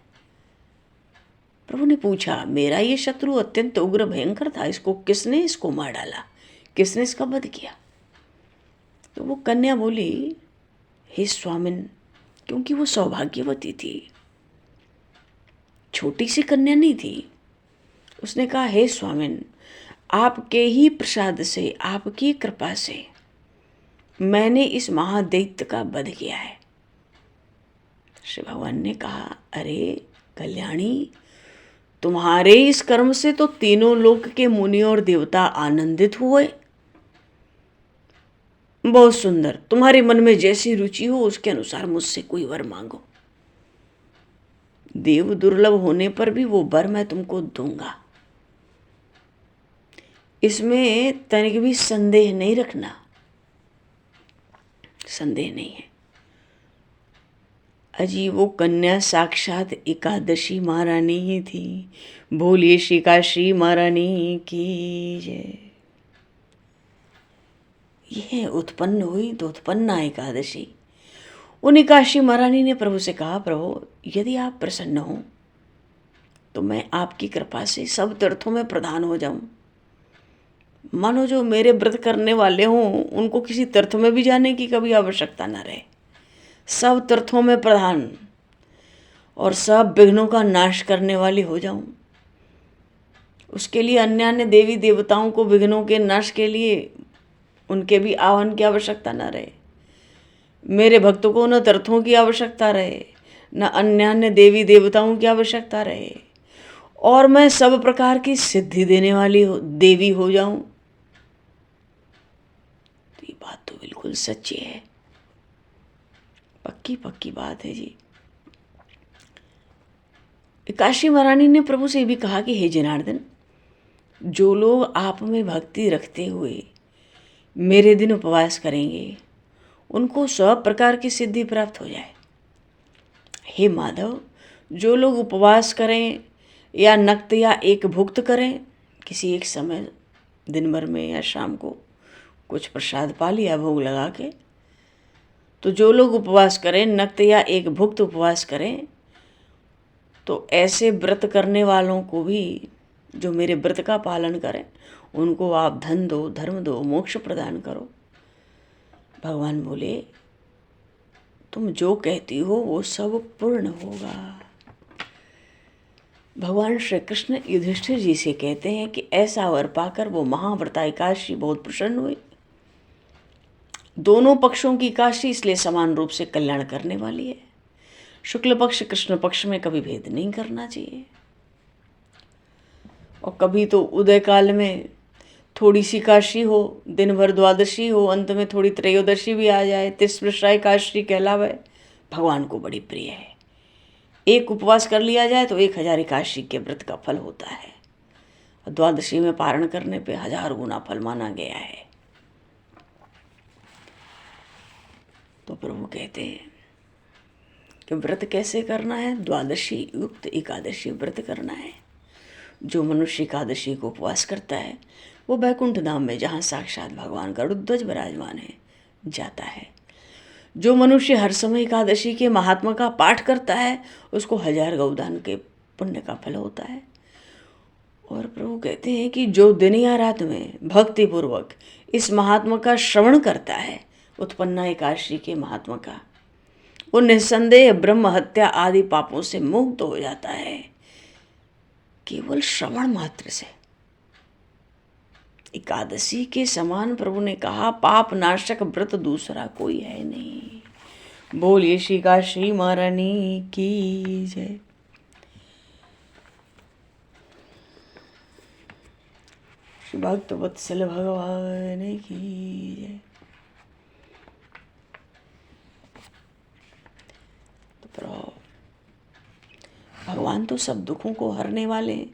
प्रभु ने पूछा मेरा ये शत्रु अत्यंत उग्र भयंकर था, किसने इसको मार डाला, किसने इसका वध किया। तो वो कन्या बोली हे स्वामिन, क्योंकि वो सौभाग्यवती थी, छोटी सी कन्या नहीं थी। उसने कहा हे स्वामिन, आपके ही प्रसाद से, आपकी कृपा से मैंने इस महादैत्य का वध किया है। श्री भगवान ने कहा अरे कल्याणी, तुम्हारे इस कर्म से तो तीनों लोक के मुनि और देवता आनंदित हुए। बहुत सुंदर, तुम्हारे मन में जैसी रुचि हो उसके अनुसार मुझसे कोई वर मांगो। देव दुर्लभ होने पर भी वो वर मैं तुमको दूंगा, इसमें तनिक भी संदेह नहीं रखना, संदेह नहीं है। अजी वो कन्या साक्षात एकादशी महारानी ही थी। बोलिए श्री काशी महारानी की जय। यह उत्पन्न हुई तो उत्पन्ना एकादशी। उन काशी महारानी ने प्रभु से कहा प्रभु यदि आप प्रसन्न हो तो मैं आपकी कृपा से सब तीर्थों में प्रधान हो जाऊं। मानो जो मेरे व्रत करने वाले हों उनको किसी तीर्थ में भी जाने की कभी आवश्यकता न रहे, सब तीर्थों में प्रधान और सब विघ्नों का नाश करने वाली हो जाऊं। उसके लिए अन्य अन्य देवी देवताओं को विघ्नों के नाश के लिए उनके भी आह्वान की आवश्यकता न रहे। मेरे भक्तों को न तीर्थों की आवश्यकता रहे, न अन्य अन्य देवी देवताओं की आवश्यकता रहे, और मैं सब प्रकार की सिद्धि देने वाली देवी हो जाऊं। तो ये बात तो बिल्कुल सच्ची है, पक्की पक्की बात है जी। काशी महारानी ने प्रभु से भी कहा कि हे जनार्दन, जो लोग आप में भक्ति रखते हुए मेरे दिन उपवास करेंगे उनको सब प्रकार की सिद्धि प्राप्त हो जाए। हे माधव, जो लोग उपवास करें या नक्त या एक भुक्त करें, किसी एक समय दिन भर में या शाम को कुछ प्रसाद पा लिया भोग लगा के, तो जो लोग उपवास करें, नक्त या एक भुक्त उपवास करें, तो ऐसे व्रत करने वालों को भी, जो मेरे व्रत का पालन करें, उनको आप धन दो, धर्म दो, मोक्ष प्रदान करो। भगवान बोले, तुम जो कहती हो वो सब पूर्ण होगा। भगवान श्री कृष्ण युधिष्ठिर जी से कहते हैं कि ऐसा वर पाकर वो महाव्रता एकादशी बहुत प्रसन्न हुई। दोनों पक्षों की एकादशी इसलिए समान रूप से कल्याण करने वाली है। शुक्ल पक्ष कृष्ण पक्ष में कभी भेद नहीं करना चाहिए। और कभी तो उदय काल में थोड़ी सी एकादशी हो, दिन भर द्वादशी हो, अंत में थोड़ी त्रयोदशी भी आ जाए, तिस्मृषा एकादशी कहलावे, भगवान को बड़ी प्रिय है। एक उपवास कर लिया जाए तो 1000 एकादशी के व्रत का फल होता है। और द्वादशी में पारण करने पे 1000 गुना फल माना गया है। तो प्रभु कहते हैं कि व्रत कैसे करना है? द्वादशी युक्त एकादशी व्रत करना है। जो मनुष्य एकादशी को उपवास करता है वो वैकुंठ धाम में, जहाँ साक्षात भगवान गरुड़ध्वज विराजमान है, जाता है। जो मनुष्य हर समय एकादशी के महात्मा का पाठ करता है उसको 1000 गौदान के पुण्य का फल होता है। और प्रभु कहते हैं कि जो दिन या रात में भक्ति पूर्वक इस महात्मा का श्रवण करता है, उत्पन्ना एकादशी के महात्मा का, वो निस्संदेह ब्रह्म हत्या आदि पापों से मुक्त हो जाता है, केवल श्रवण मात्र से। एकादशी के समान प्रभु ने कहा पाप नाशक व्रत दूसरा कोई है नहीं। बोलिए श्री काशी महारानी की जय। श्री भक्त वत्सल भगवान की जय। तो प्रभु भगवान तो सब दुखों को हरने वाले हैं,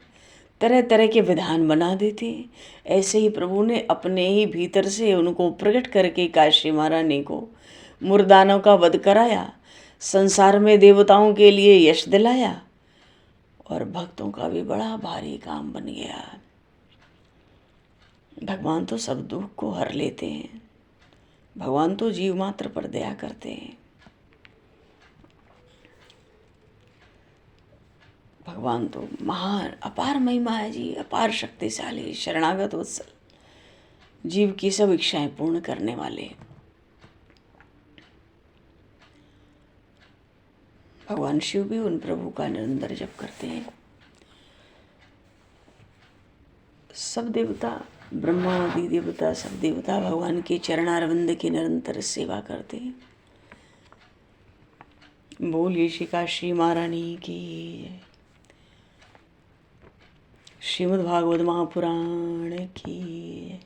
तरह तरह के विधान बना देते हैं। ऐसे ही प्रभु ने अपने ही भीतर से उनको प्रकट करके काशी महारानी को मुर्दानों का वध कराया, संसार में देवताओं के लिए यश दिलाया, और भक्तों का भी बड़ा भारी काम बन गया। भगवान तो सब दुख को हर लेते हैं। भगवान तो जीव मात्र पर दया करते हैं। भगवान तो महान अपार महिमा है जी, अपार शक्तिशाली, शरणागत वत्सल, जीव की सब इच्छाएं पूर्ण करने वाले। भगवान शिव भी उन प्रभु का निरंतर जप करते हैं। सब देवता, ब्रह्मा आदि देवता, सब देवता भगवान के चरणारविंद की निरंतर सेवा करते हैं। बोलिए श्री काशी महारानी की, श्रीमद् भागवत महापुराण की।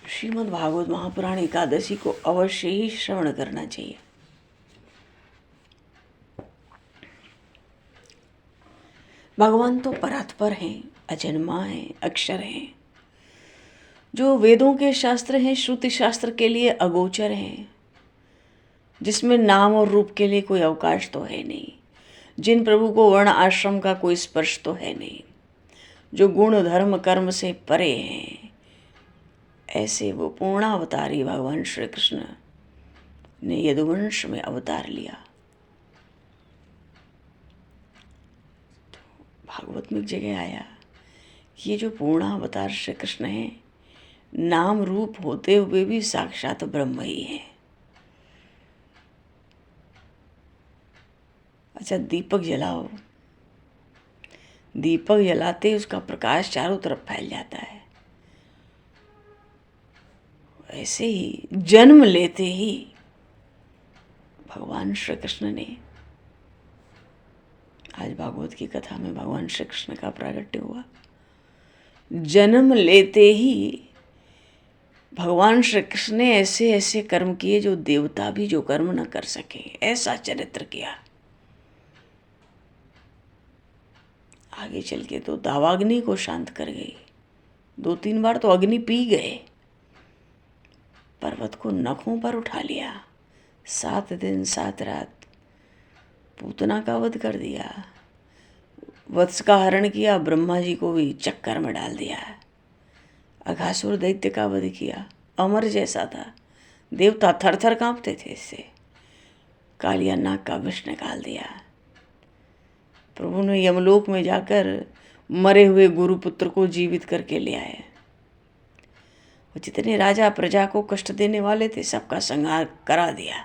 श्रीमद् भागवत महापुराण एकादशी को अवश्य ही श्रवण करना चाहिए। भगवान तो परात्पर हैं, अजन्मा हैं, अक्षर हैं, जो वेदों के शास्त्र हैं, श्रुति शास्त्र के लिए अगोचर हैं, जिसमें नाम और रूप के लिए कोई अवकाश तो है नहीं, जिन प्रभु को वर्ण आश्रम का कोई स्पर्श तो है नहीं, जो गुण धर्म कर्म से परे हैं, ऐसे वो पूर्णावतारी भगवान श्री कृष्ण ने यदुवंश में अवतार लिया। तो भागवत में एक जगह आया, ये जो पूर्णावतार श्री कृष्ण है, नाम रूप होते हुए भी साक्षात ब्रह्म ही है। अच्छा, दीपक जलाओ, दीपक जलाते उसका प्रकाश चारों तरफ फैल जाता है। ऐसे ही जन्म लेते ही भगवान श्री कृष्ण ने, आज भागवत की कथा में भगवान श्री कृष्ण का प्रागट्य हुआ, जन्म लेते ही भगवान श्री कृष्ण ने ऐसे ऐसे कर्म किए जो देवता भी जो कर्म न कर सके, ऐसा चरित्र किया। आगे चल के तो दावाग्नि को शांत कर गई। 2-3 बार तो अग्नि पी गए। पर्वत को नखों पर उठा लिया। 7 दिन 7 रात पूतना का वध कर दिया। वत्स का हरण किया, ब्रह्मा जी को भी चक्कर में डाल दिया। अघासुर दैत्य का वध किया, अमर जैसा था, देवता थर थर कांपते थे इससे। कालिया नाग का विष निकाल दिया। प्रभु ने यमलोक में जाकर मरे हुए गुरुपुत्र को जीवित करके ले आए। जितने राजा प्रजा को कष्ट देने वाले थे सबका संहार करा दिया।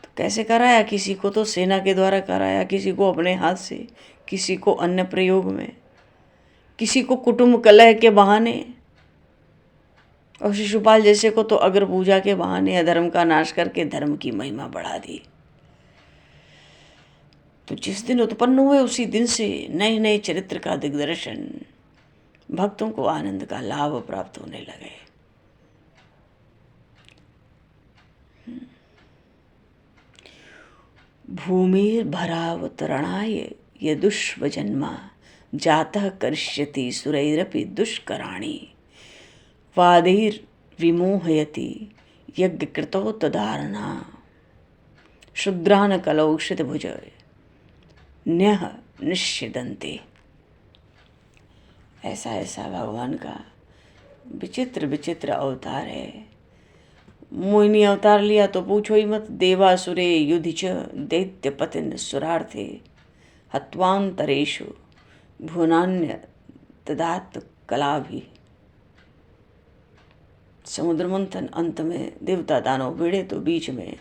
तो कैसे कराया? किसी को तो सेना के द्वारा कराया, किसी को अपने हाथ से, किसी को अन्य प्रयोग में, किसी को कुटुंब कलह के बहाने, और शिशुपाल जैसे को तो अग्र पूजा के बहाने अधर्म का नाश करके धर्म की महिमा बढ़ा दी। तो जिस दिन उत्पन्न हुए उसी दिन से नए नए चरित्र का दिग्दर्शन, भक्तों को आनंद का लाभ प्राप्त होने लगे। भूमिर भरावतरणाय यदुष्वजन्मा जातः करिष्यति सुरैरपि दुष्कराणि वादैर विमोहयति यज्ञकृतो तदारणा शुद्रान कलौषित भुज न्यः निष्यदन्ते। ऐसा ऐसा भगवान का विचित्र विचित्र अवतार है। मोहिनी अवतार लिया तो पूछो ही मत। देवासुरे युधि च दैत्य पतिन सुरार्थे हत्वांतरेषु भुवनान्य ददात कला भी। समुद्र मंथन अंत में देवता दानव भिड़े तो बीच में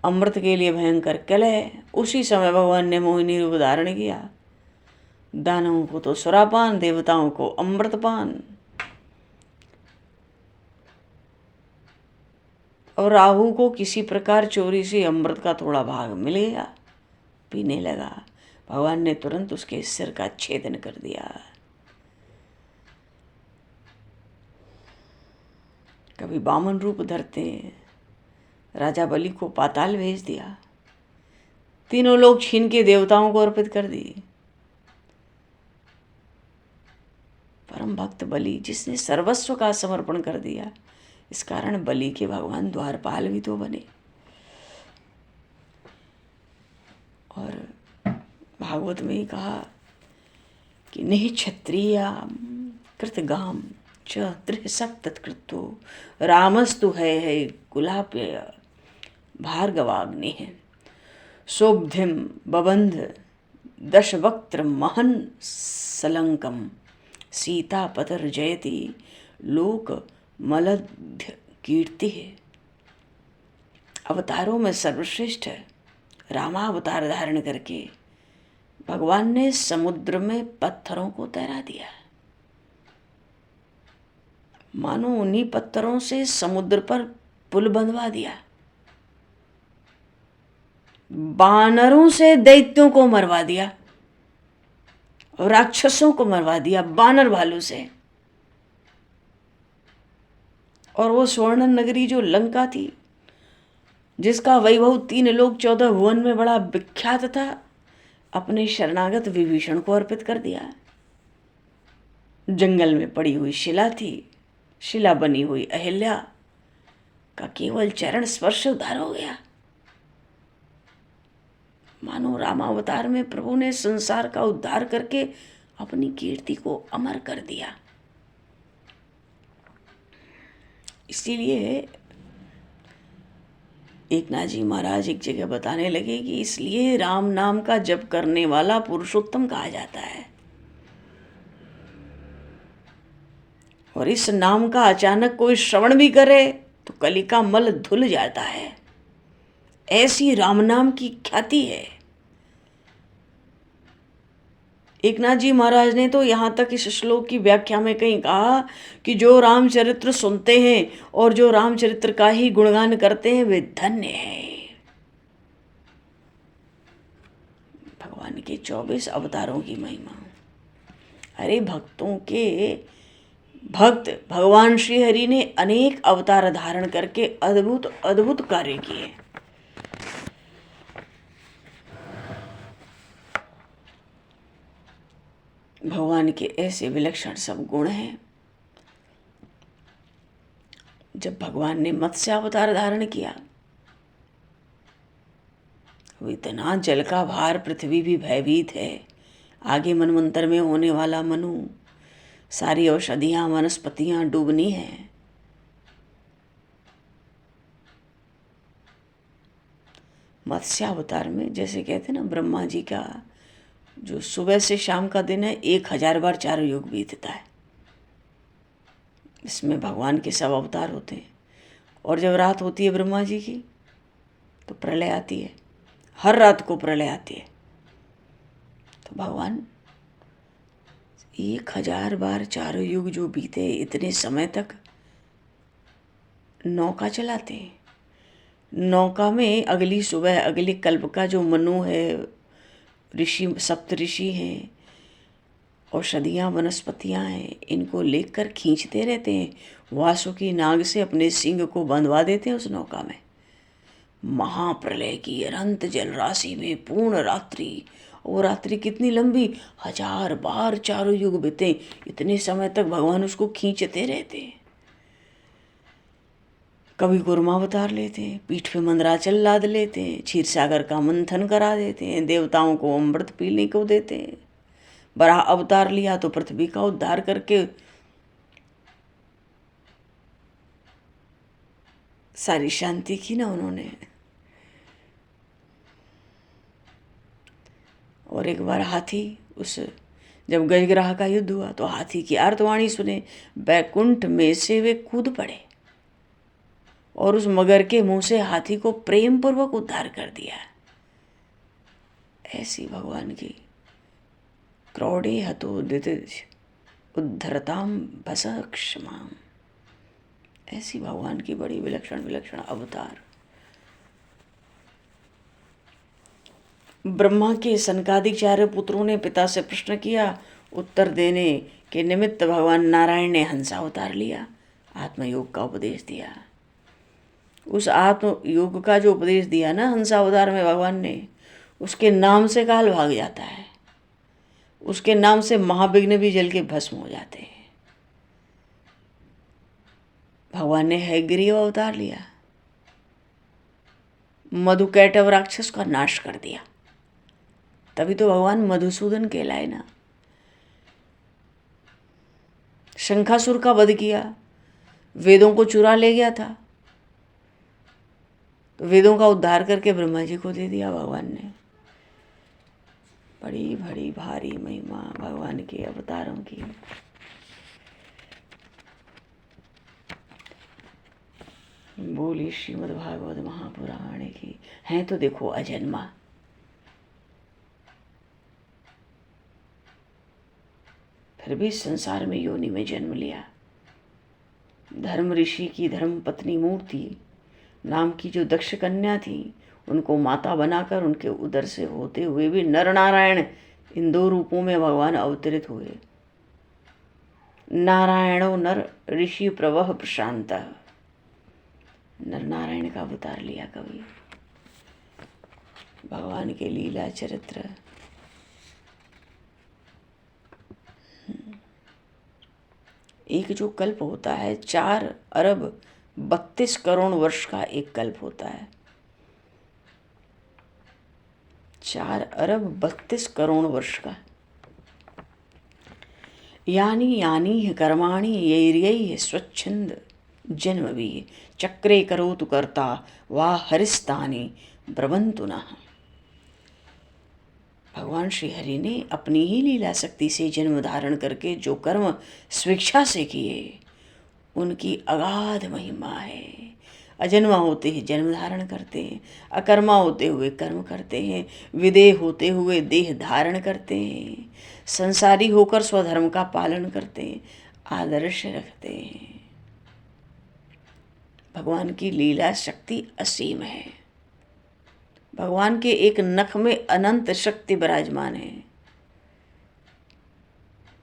अमृत के लिए भयंकर कलह। उसी समय भगवान ने मोहिनी रूप धारण किया। दानवों को तो सुरापान, देवताओं को अमृतपान। और राहु को किसी प्रकार चोरी से अमृत का थोड़ा भाग मिल गया, पीने लगा। भगवान ने तुरंत उसके सिर का छेदन कर दिया। कभी वामन रूप धरते राजा बलि को पाताल भेज दिया। 3 लोग छीन के देवताओं को अर्पित कर दी। परम भक्त बलि जिसने सर्वस्व का समर्पण कर दिया, इस कारण बलि के भगवान द्वारपाल भी तो बने। और भागवत में ही कहा कि नहीं क्षत्रिया कृतगाम च त्रिसप्तकृतो रामस्तु है कुलाप्य भार्गवाग्नि है शोब्धिम बबंध दशवक्त्र महन सलंकम सीतापतर जयति लोक मलध्य कीर्ति है। अवतारों में सर्वश्रेष्ठ रामावतार धारण करके भगवान ने समुद्र में पत्थरों को तैरा दिया। मानो उन्हीं पत्थरों से समुद्र पर पुल बंधवा दिया। बानरों से दैत्यों को मरवा दिया, राक्षसों को मरवा दिया बानर भालू से। और वो स्वर्ण नगरी जो लंका थी, जिसका वैभव 3 लोक 14 भुवन में बड़ा विख्यात था, अपने शरणागत विभीषण को अर्पित कर दिया। जंगल में पड़ी हुई शिला थी, शिला बनी हुई अहिल्या का केवल चरण स्पर्श उद्धार हो गया। मानो रामावतार में प्रभु ने संसार का उद्धार करके अपनी कीर्ति को अमर कर दिया। इसीलिए एकनाथ जी महाराज एक जगह बताने लगे कि इसलिए राम नाम का जप करने वाला पुरुषोत्तम कहा जाता है। और इस नाम का अचानक कोई श्रवण भी करे तो कली का मल धुल जाता है। ऐसी राम नाम की ख्याति है। एकनाथ जी महाराज ने तो यहाँ तक इस श्लोक की व्याख्या में कहीं कहा कि जो रामचरित्र सुनते हैं और जो रामचरित्र का ही गुणगान करते हैं वे धन्य हैं। भगवान के 24 अवतारों की महिमा। अरे भक्तों के भक्त भगवान श्री हरि ने अनेक अवतार धारण करके अद्भुत अद्भुत कार्य किए। भगवान के ऐसे विलक्षण सब गुण हैं। जब भगवान ने मत्स्य अवतार धारण किया, वो इतना जल का भार, पृथ्वी भी भयभीत है। आगे मनवंतर में होने वाला मनु, सारी औषधियां वनस्पतियां डूबनी हैं। मत्स्य अवतार में जैसे कहते हैं ना, ब्रह्मा जी का जो सुबह से शाम का दिन है 1000 बार चारों युग बीतता है। इसमें भगवान के सब अवतार होते हैं। और जब रात होती है ब्रह्मा जी की, तो प्रलय आती है। हर रात को प्रलय आती है। तो भगवान 1000 बार चारों युग जो बीते, इतने समय तक नौका चलाते हैं। नौका में अगली सुबह, अगले कल्प का जो मनु है, ऋषि, सप्त ऋषि हैं, औषधियाँ वनस्पतियाँ हैं, इनको लेकर खींचते रहते हैं। वासुकी नाग से अपने सिंह को बंधवा देते हैं उस नौका में। महाप्रलय की अनंत जल राशि में पूर्ण रात्रि, वो रात्रि कितनी लंबी, 1000 बार चारों युग बीते, इतने समय तक भगवान उसको खींचते रहते हैं। कभी कुर्मावतार लेते हैं, पीठ पे मंदराचल लाद लेते हैं, क्षीर सागर का मंथन करा देते हैं, देवताओं को अमृत पीने को देते हैं। बराह अवतार लिया तो पृथ्वी का उद्धार करके सारी शांति की ना उन्होंने। और एक बार हाथी, उस जब गजग्राह का युद्ध हुआ तो हाथी की आर्तवाणी सुने, बैकुंठ में से वे कूद पड़े और उस मगर के मुंह से हाथी को प्रेम पूर्वक उद्धार कर दिया। ऐसी भगवान की क्रोड़े हतोदित उद्धरताम भस क्षमाम, ऐसी भगवान की बड़ी विलक्षण विलक्षण अवतार। ब्रह्मा के सनकादिक 4 पुत्रों ने पिता से प्रश्न किया, उत्तर देने के निमित्त भगवान नारायण ने हंसावतार लिया, आत्मयोग का उपदेश दिया। उस आत्म योग का जो उपदेश दिया ना हंसावतार में भगवान ने, उसके नाम से काल भाग जाता है। उसके नाम से महाविघ्न भी जल के भस्म हो जाते हैं। भगवान ने हैग्रीव अवतार लिया, मधुकैटव राक्षस का नाश कर दिया। तभी तो भगवान मधुसूदन कहलाए ना। शंखासुर का वध किया, वेदों को चुरा ले गया था, तो वेदों का उद्धार करके ब्रह्मा जी को दे दिया भगवान ने। बड़ी बड़ी भारी महिमा भगवान के अवतारों की। बोली श्रीमद् भागवत महापुराण की। हैं तो देखो अजन्मा, फिर भी संसार में योनि में जन्म लिया। धर्म ऋषि की धर्म पत्नी मूर्ति नाम की जो दक्ष कन्या थी, उनको माता बनाकर उनके उदर से होते हुए भी नर नारायण इन 2 रूपों में भगवान अवतरित हुए। नारायणो नर ऋषि प्रवह प्रशांत, नर नारायण का अवतार लिया कवि। भगवान के लीला चरित्र। एक जो कल्प होता है 4 अरब 32 करोड़ वर्ष का एक कल्प होता है। 4 अरब 32 करोड़ वर्ष का। यानी यानी कर्माणि यैर्यै स्वच्छंद जन्म भी चक्रे करोतु कर्ता वा हरिस्तानि ब्रवन्तु नः। भगवान श्री हरि ने अपनी ही लीला शक्ति से जन्म धारण करके जो कर्म स्वेच्छा से किए, उनकी अगाध महिमा है। अजन्मा होते ही जन्म धारण करते हैं, अकर्मा होते हुए कर्म करते हैं, विदेह होते हुए देह धारण करते हैं, संसारी होकर स्वधर्म का पालन करते हैं, आदर्श रखते हैं। भगवान की लीला शक्ति असीम है। भगवान के एक नख में अनंत शक्ति विराजमान है।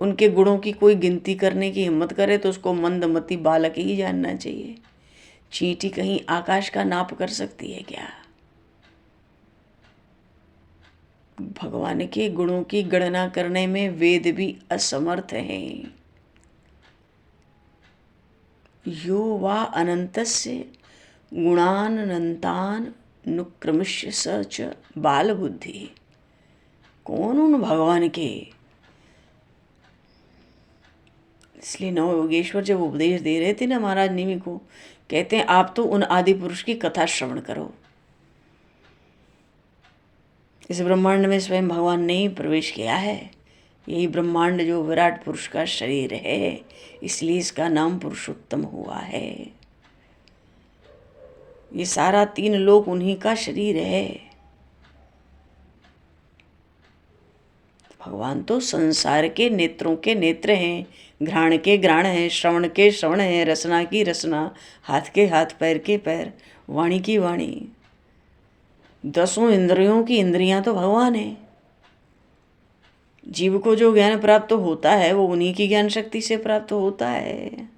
उनके गुणों की कोई गिनती करने की हिम्मत करे तो उसको मंदमती बालक ही जानना चाहिए। चींटी कहीं आकाश का नाप कर सकती है क्या? भगवान के गुणों की गणना करने में वेद भी असमर्थ हैं। यो वा अनंतस्य गुणानंतान नुक्रमिष्य स च बाल बुद्धि। कौन उन भगवान के, इसलिए नव योगेश्वर जब उपदेश दे रहे थे ना महाराज निमि को, कहते हैं आप तो उन आदि पुरुष की कथा श्रवण करो। इस ब्रह्मांड में स्वयं भगवान ने ही प्रवेश किया है। यही ब्रह्मांड जो विराट पुरुष का शरीर है, इसलिए इसका नाम पुरुषोत्तम हुआ है। ये सारा 3 लोक उन्हीं का शरीर है। भगवान तो संसार के नेत्रों के नेत्र हैं, घ्राण के घ्राण हैं, श्रवण के श्रवण हैं, रसना की रसना, हाथ के हाथ, पैर के पैर, वाणी की वाणी, 10 इंद्रियों की इंद्रियां तो भगवान है। जीव को जो ज्ञान प्राप्त होता है वो उन्हीं की ज्ञान शक्ति से प्राप्त होता है।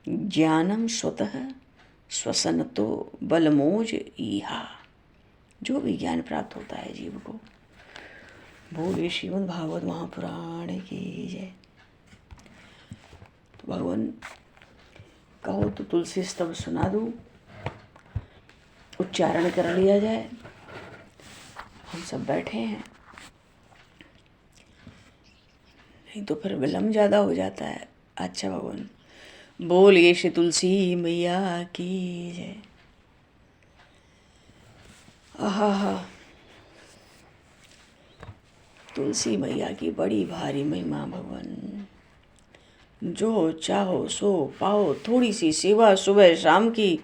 ज्ञानम स्वतः स्वसनतो बलमोज ईहा। जो भी ज्ञान प्राप्त होता है जीव को। बोले श्रीमद् भागवत महापुराण की जय। तो भगवान कहो तो तुलसी स्तव सुना दूं, उच्चारण कर लिया जाए। हम सब बैठे हैं, नहीं तो फिर विलम्ब ज़्यादा हो जाता है। अच्छा भगवान बोलिए श्री तुलसी मैया की जय। आहा, तुलसी मैया की बड़ी भारी महिमा भगवान। जो चाहो सो पाओ। थोड़ी सी सेवा सुबह शाम की,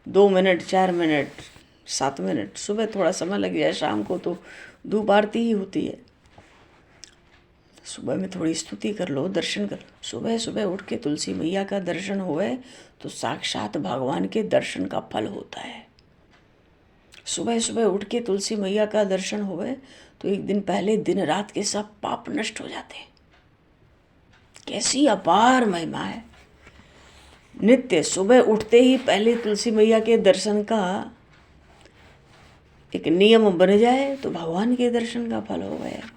2 मिनट 4 मिनट 7 मिनट, सुबह थोड़ा समय लग जाए, शाम को तो धूप आरती ही होती है। सुबह में थोड़ी स्तुति कर लो, दर्शन कर लो। सुबह सुबह उठ के तुलसी मैया का दर्शन होए तो साक्षात भगवान के दर्शन का फल होता है। सुबह सुबह उठ के तुलसी मैया का दर्शन होए तो एक दिन पहले दिन रात के सब पाप नष्ट हो जाते हैं। कैसी अपार महिमा है। नित्य सुबह उठते ही पहले तुलसी मैया के दर्शन का एक नियम बन जाए तो भगवान के दर्शन का फल हो गया।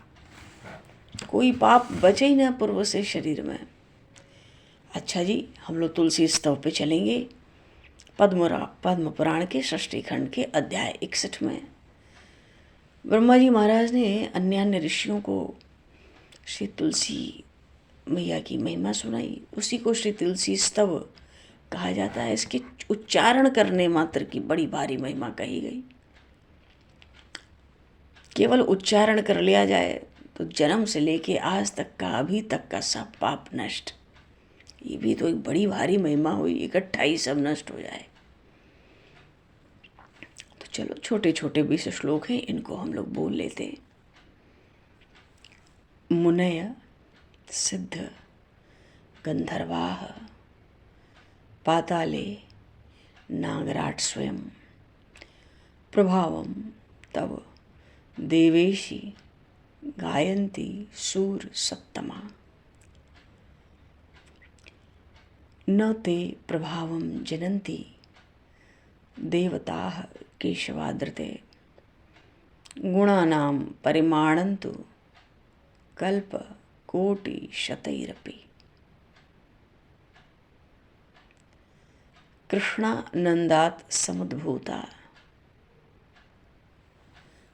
कोई पाप बचे ही ना पूर्व से शरीर में। अच्छा जी, हम लोग तुलसी स्तव पे चलेंगे। पद्म पुराण के षष्ठी खंड के अध्याय 61 में ब्रह्मा जी महाराज ने अन्य ऋषियों को श्री तुलसी मैया की महिमा सुनाई। उसी को श्री तुलसी स्तव कहा जाता है। इसके उच्चारण करने मात्र की बड़ी भारी महिमा कही गई। केवल उच्चारण कर लिया जाए तो जन्म से लेके आज तक का, अभी तक का सब पाप नष्ट। ये भी तो एक बड़ी भारी महिमा हुई, इकट्ठा ही सब नष्ट हो जाए। तो चलो छोटे छोटे 20 श्लोक हैं, इनको हम लोग बोल लेते हैं। मुनय सिद्ध गंधर्वाः पाताले नागराट स्वयं प्रभावम तव देवेशी गायन्ति सूर सत्तमा। न ते प्रभावं जनन्ति देवताः केशवादृते गुणानां परिमाणन्तु कल्प कोटि शतैरपि। कृष्णानन्दात् समुद्भूता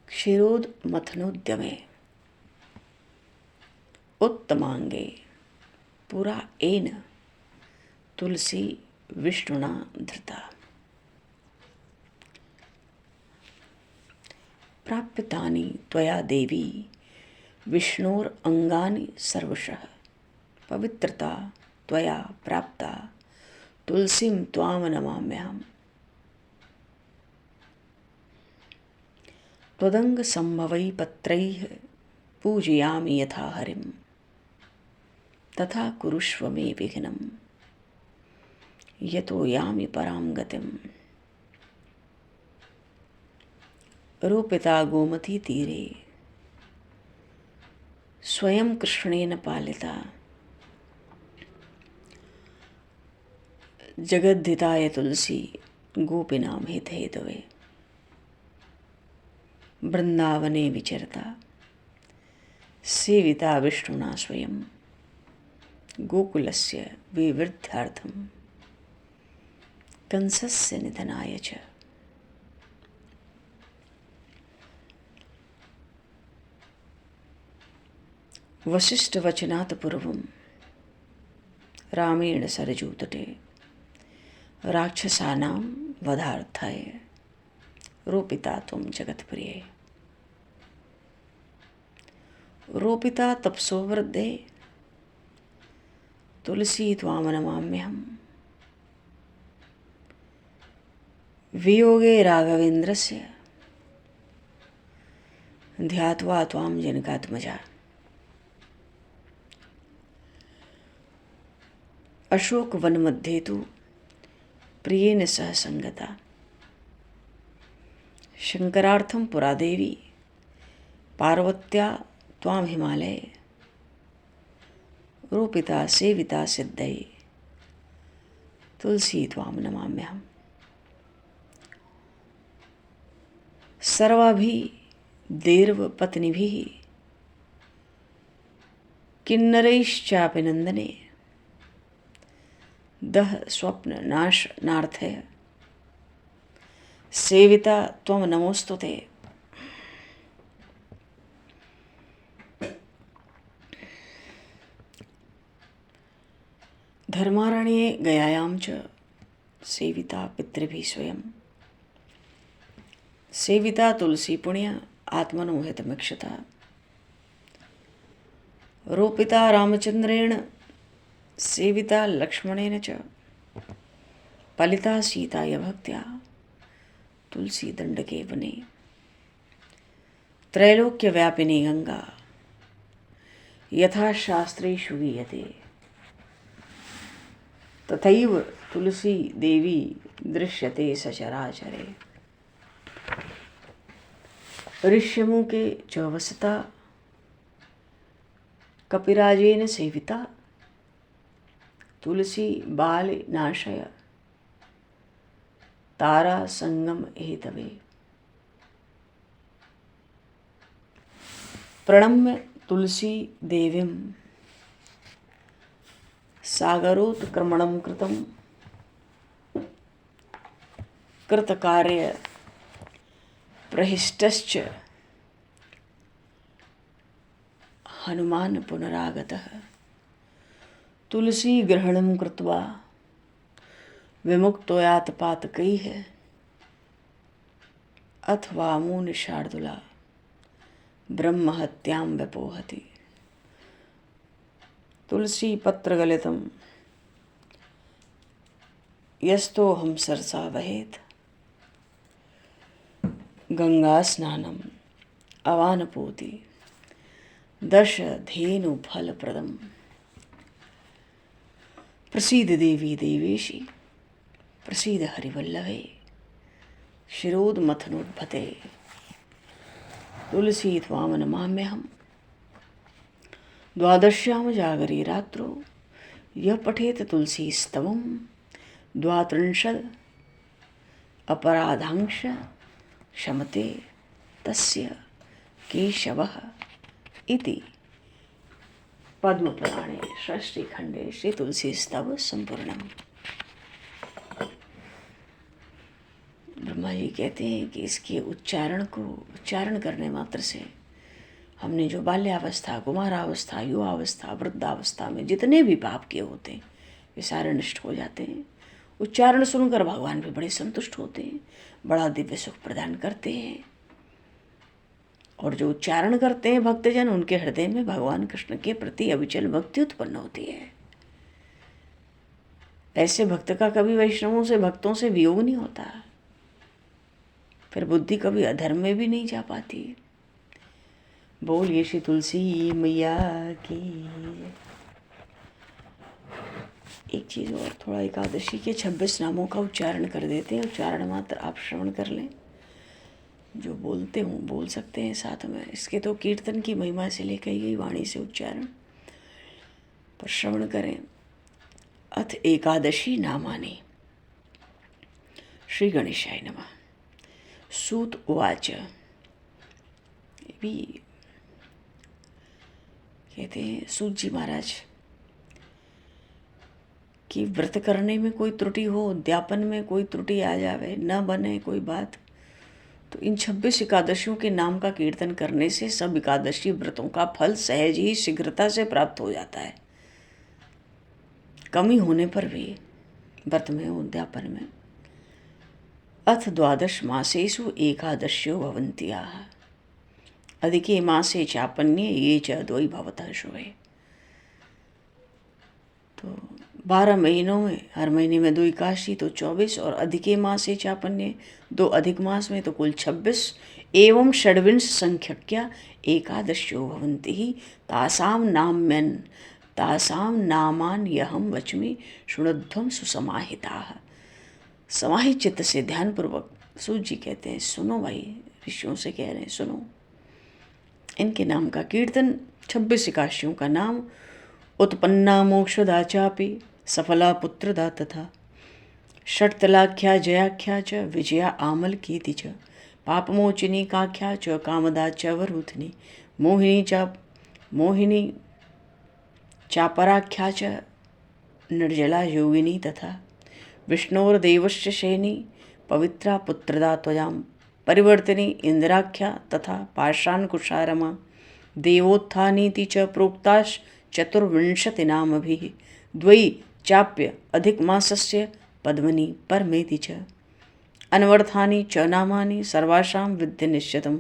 क्षीरोदमथनोद्यमे उत्तमांगे पुरा एन तुलसी विष्णुना धृता। प्राप्यतानि त्वया देवी विष्णोर अंगानि सर्वशः पवित्रता त्वया प्राप्ता तुलसीं त्वां नमाम्यहम्। त्वदंग संभवै पत्रैः पूजयामि यथा हरिं तथा कुरुष्व मे विघ्नं यतो यामि परां गतिम्। रूपिता गोमती तीरे स्वयं कृष्णेन पालिता जगद्धिताय तुलसी गोपीनां हितहेतवे। वृंदावने विचरता सेविता विष्णुना स्वयं गोकुलस्य विवृद्ध्यार्थं कंसस्य निधनाय च। वसिष्ठवचनात् पूर्वं रामेण सरजूतटे राक्षसानां वधार्थाय रोपिता त्वं जगत्प्रिये। रोपिता तपसो वृद्धे तुलसी त्वां नमाम्यहम्। वियोगे राघवेन्द्रस्य ध्यात्वा त्वां जनकात्मजा। अशोकवन मध्ये तु प्रियेण सह संगता शंकरार्थं पुरा देवी पार्वत्या त्वां हिमालये रोपिता सेविता सिद्धये तुलसी त्वां नमाम्यहम्। सर्वाभिः देर्वपत्निभिः किन्नरैश्चापि नन्दने दह स्वप्न नाशनार्थय सेविता त्वं नमोस्तुते। धर्मारण्ये गयायां च सेविता पितृभिः स्वयं सेविता तुलसी पुण्य आत्मनो हितमीक्षता। रोपिता रामचंद्रेण सेविता लक्ष्मणेन च पलिता सीताय भक्त्या तुलसी दंडके वने। त्रैलोक्यव्यापिनी गंगा यथा शास्त्रेषु गीयते तथैव तुलसी देवी दृश्यते सचराचरे। ऋष्यमुखे च वसता कपिराजेन सेविता तुलसी बाल नाशय तारा संगम हेतवे। प्रणम्य तुलसी देवीं सागरोत्क्रमणं कृतं कृतकार्य प्रहिष्टश्च हनुमान पुनरागतः। तुलसी ग्रहणं कृत्वा विमुक्तोयात पातकैः अथवा मूलशार्दूला ब्रह्महत्यां व्यपोहति। तुलसी पत्रगलितं यस्तोऽहं सरसा वहेत् गंगा स्नानम् अवानपोति दश धेनु फलप्रदम्। प्रसीद देवी देवेशी प्रसीद हरिवल्लभे शिरोद्मथनोद्भते तुलसी त्वां नमाम्यहम्। द्वादश्याम जागरे रात्रो यः पठेत तुलसी स्तवं द्वात्रिंशत् अपराधांश क्षमते तस्य केशवः इति पद्मपुराणे षष्ठीखंडे श्री तुलसी स्तव संपूर्णम। ब्रह्मा जी कहते हैं कि इसके उच्चारण करने मात्र से हमने जो बाल्यावस्था कुमारावस्था युवावस्था वृद्धावस्था में जितने भी पाप किए होते हैं वे सारे नष्ट हो जाते हैं। उच्चारण सुनकर भगवान भी बड़े संतुष्ट होते हैं, बड़ा दिव्य सुख प्रदान करते हैं। और जो उच्चारण करते हैं भक्तजन उनके हृदय में भगवान कृष्ण के प्रति अविचल भक्ति उत्पन्न होती है। ऐसे भक्त का कभी वैष्णवों से भक्तों से वियोग नहीं होता, फिर बुद्धि कभी अधर्म में भी नहीं जा पाती। बोलिए श्री तुलसी मैया की। एक चीज़ और, थोड़ा एकादशी के 26 नामों का उच्चारण कर देते हैं। उच्चारण मात्र आप श्रवण कर लें, जो बोलते हों बोल सकते हैं साथ में। इसके तो कीर्तन की महिमा से लेकर गई वाणी से उच्चारण पर श्रवण करें। अथ एकादशी नामानि। श्री गणेशाय नमः। सूत उवाच भी कहते हैं सूत जी महाराज कि व्रत करने में कोई त्रुटि हो, उद्यापन में कोई त्रुटि आ जावे, न बने कोई बात, तो इन 26 एकादशियों के नाम का कीर्तन करने से सब एकादशी व्रतों का फल सहज ही शीघ्रता से प्राप्त हो जाता है, कमी होने पर भी व्रत में उद्यापन में। अथ 12 मासेषु एकादश्यो भवन्त्याः अधिके मासे चापन्ये ये च द्वयि भवतः शुभे। तो 12 महीनों में हर महीने में 2 एकादशी तो 24, और अधिके मासे चापन्ये 2 अधिक मास में तो कुल 26। एवं षड्विंश संख्यक्या एकादश्यो भवन्ति तासां नामान यहम वच्मि शृणुध्वं सुसमाहिताः। समाहित चित्त से ध्यान पूर्वक सूत जी कहते हैं सुनो भाई, ऋषियों से कह रहे हैं सुनो, इनके नाम का कीर्तन। 26 एकादशियों का नाम उत्पन्ना मोक्षदा चापि सफला पुत्रदा तथा षट्तलाख्या जयाख्या च विजया आमल कीति च पापमोचिनी काख्या च कामदा च वरूथनी मोहिनी चापराख्या च निर्जला योगिनी तथा विष्णोर्देवस्य शयनी पवित्रा पुत्रदा त्वयां परिवर्तिनी इंद्राख्या तथा पाषाणकुशारमा देवोत्थानीति च प्रोक्ताश् चतुर्विंशतिनामभिः द्वयि चाप्य अधिकमासस्य पद्मनि परमेति च अन्वर्थानि च नामानि सर्वासां विद्यनिश्चितं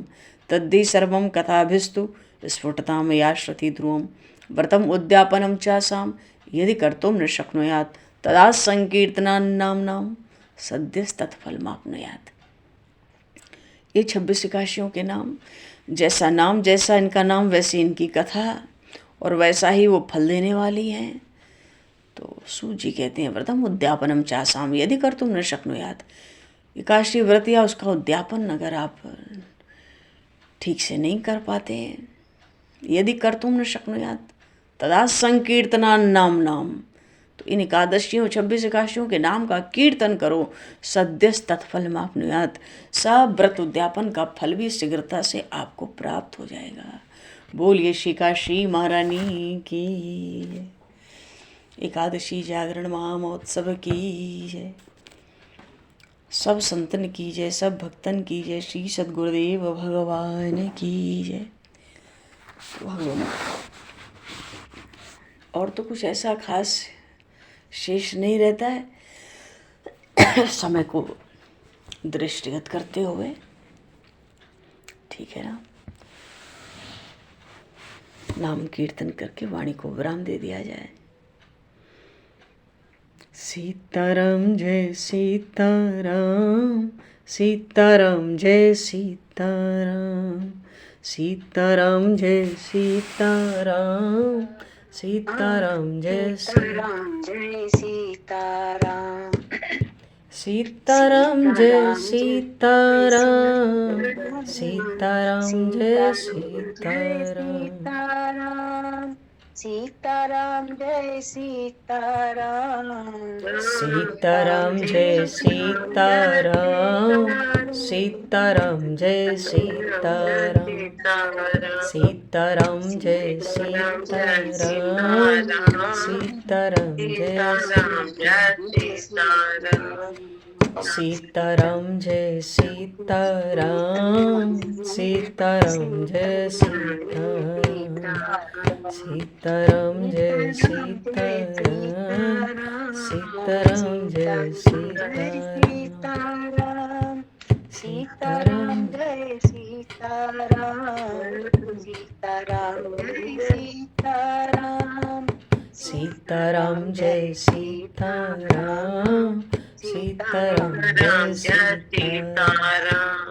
तद्धि सर्वं कथाभिस्तु स्फुटतां याश्रति ध्रुवं व्रतम् उद्यापनं चासां यदि कर्तुं न शक्नुयात् तदा संकीर्तनान्नाम्नां सद्यस्तत्फलमाप्नुयात्। ये 26 एकादशियों के नाम, जैसा इनका नाम वैसी इनकी कथा, और वैसा ही वो फल देने वाली हैं। तो सूत जी कहते हैं व्रतम उद्यापनम चासाम यदि कर्तुम न शक्नुयात्, एकादशी व्रत या उसका उद्यापन अगर आप ठीक से नहीं कर पाते, यदि कर्तुम न शक्नुयात् तदा संकीर्तनान्नाम्नां, तो इन एकादशियों 26 एकादशियों के नाम का कीर्तन करो, सद्यस तत्फलमाप्नुयात्, सब व्रत उद्यापन का फल भी शीघ्रता से आपको प्राप्त हो जाएगा। बोलिए श्री काशी महारानी की, एकादशी जागरण महामहोत्सव की जय, सब संतन की जय, सब भक्तन की जय, श्री सद्गुरुदेव भगवान की जय। भगवान और तो कुछ ऐसा खास शेष नहीं रहता है समय को दृष्टिगत करते हुए, ठीक है ना। नाम कीर्तन करके वाणी को विराम दे दिया जाए। सीताराम जय सीताराम, सीताराम जय सीताराम, सीताराम जय सीताराम, सीताराम जय सीताराम, जय सीताराम, सीताराम जय सीताराम, सीताराम जय सीताराम, सीताराम जय सीताराम, सीताराम जय सीताराम, सीताराम जय सीताराम, सीताराम जय सीताराम, सीताराम जय सीताराम, सीताराम जय सीताराम, सीताराम जय सीताराम, सीताराम जय सीताराम, सीताराम जय सीताराम, सीताराम जय सीताराम, सीताराम जय सीताराम, सीताराम जय सीताराम, सीताराम जय सीताराम,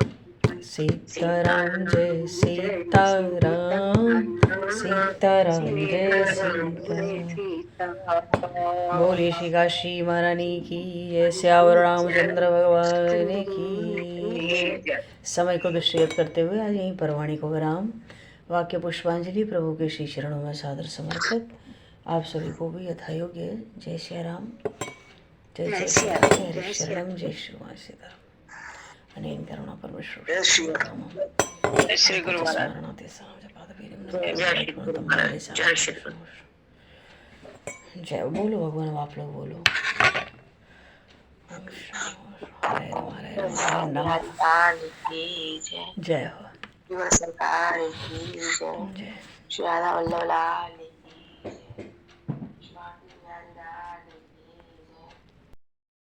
सीताराम जय सीताराम, सीताराम जय सीताराम। बोलिए श्री काशी महारानी की जय, श्यावर रामचंद्र भगवान की। समय को दृष्टिगत करते हुए आज यहीं पर वाणी को विराम। वाक्य पुष्पांजलि प्रभु के श्री चरणों में सादर समर्पित। आप सभी को भी यथायोग्य जय श्री राम, जय जय शरणम, जय श्री सीताराम। अनेक करुणा परमेश्वर। श्री गुरु महाराज स्मरणाते सामजपादवीरं जय श्री गुरु महाराज जय श्री गुरु जय बोलो भगवान आप लोग बोलो हरे राम हरे राम हरे राम लाल की जय जय हो युवा सरकार की जय जय श्री राधा वल्लभ लाल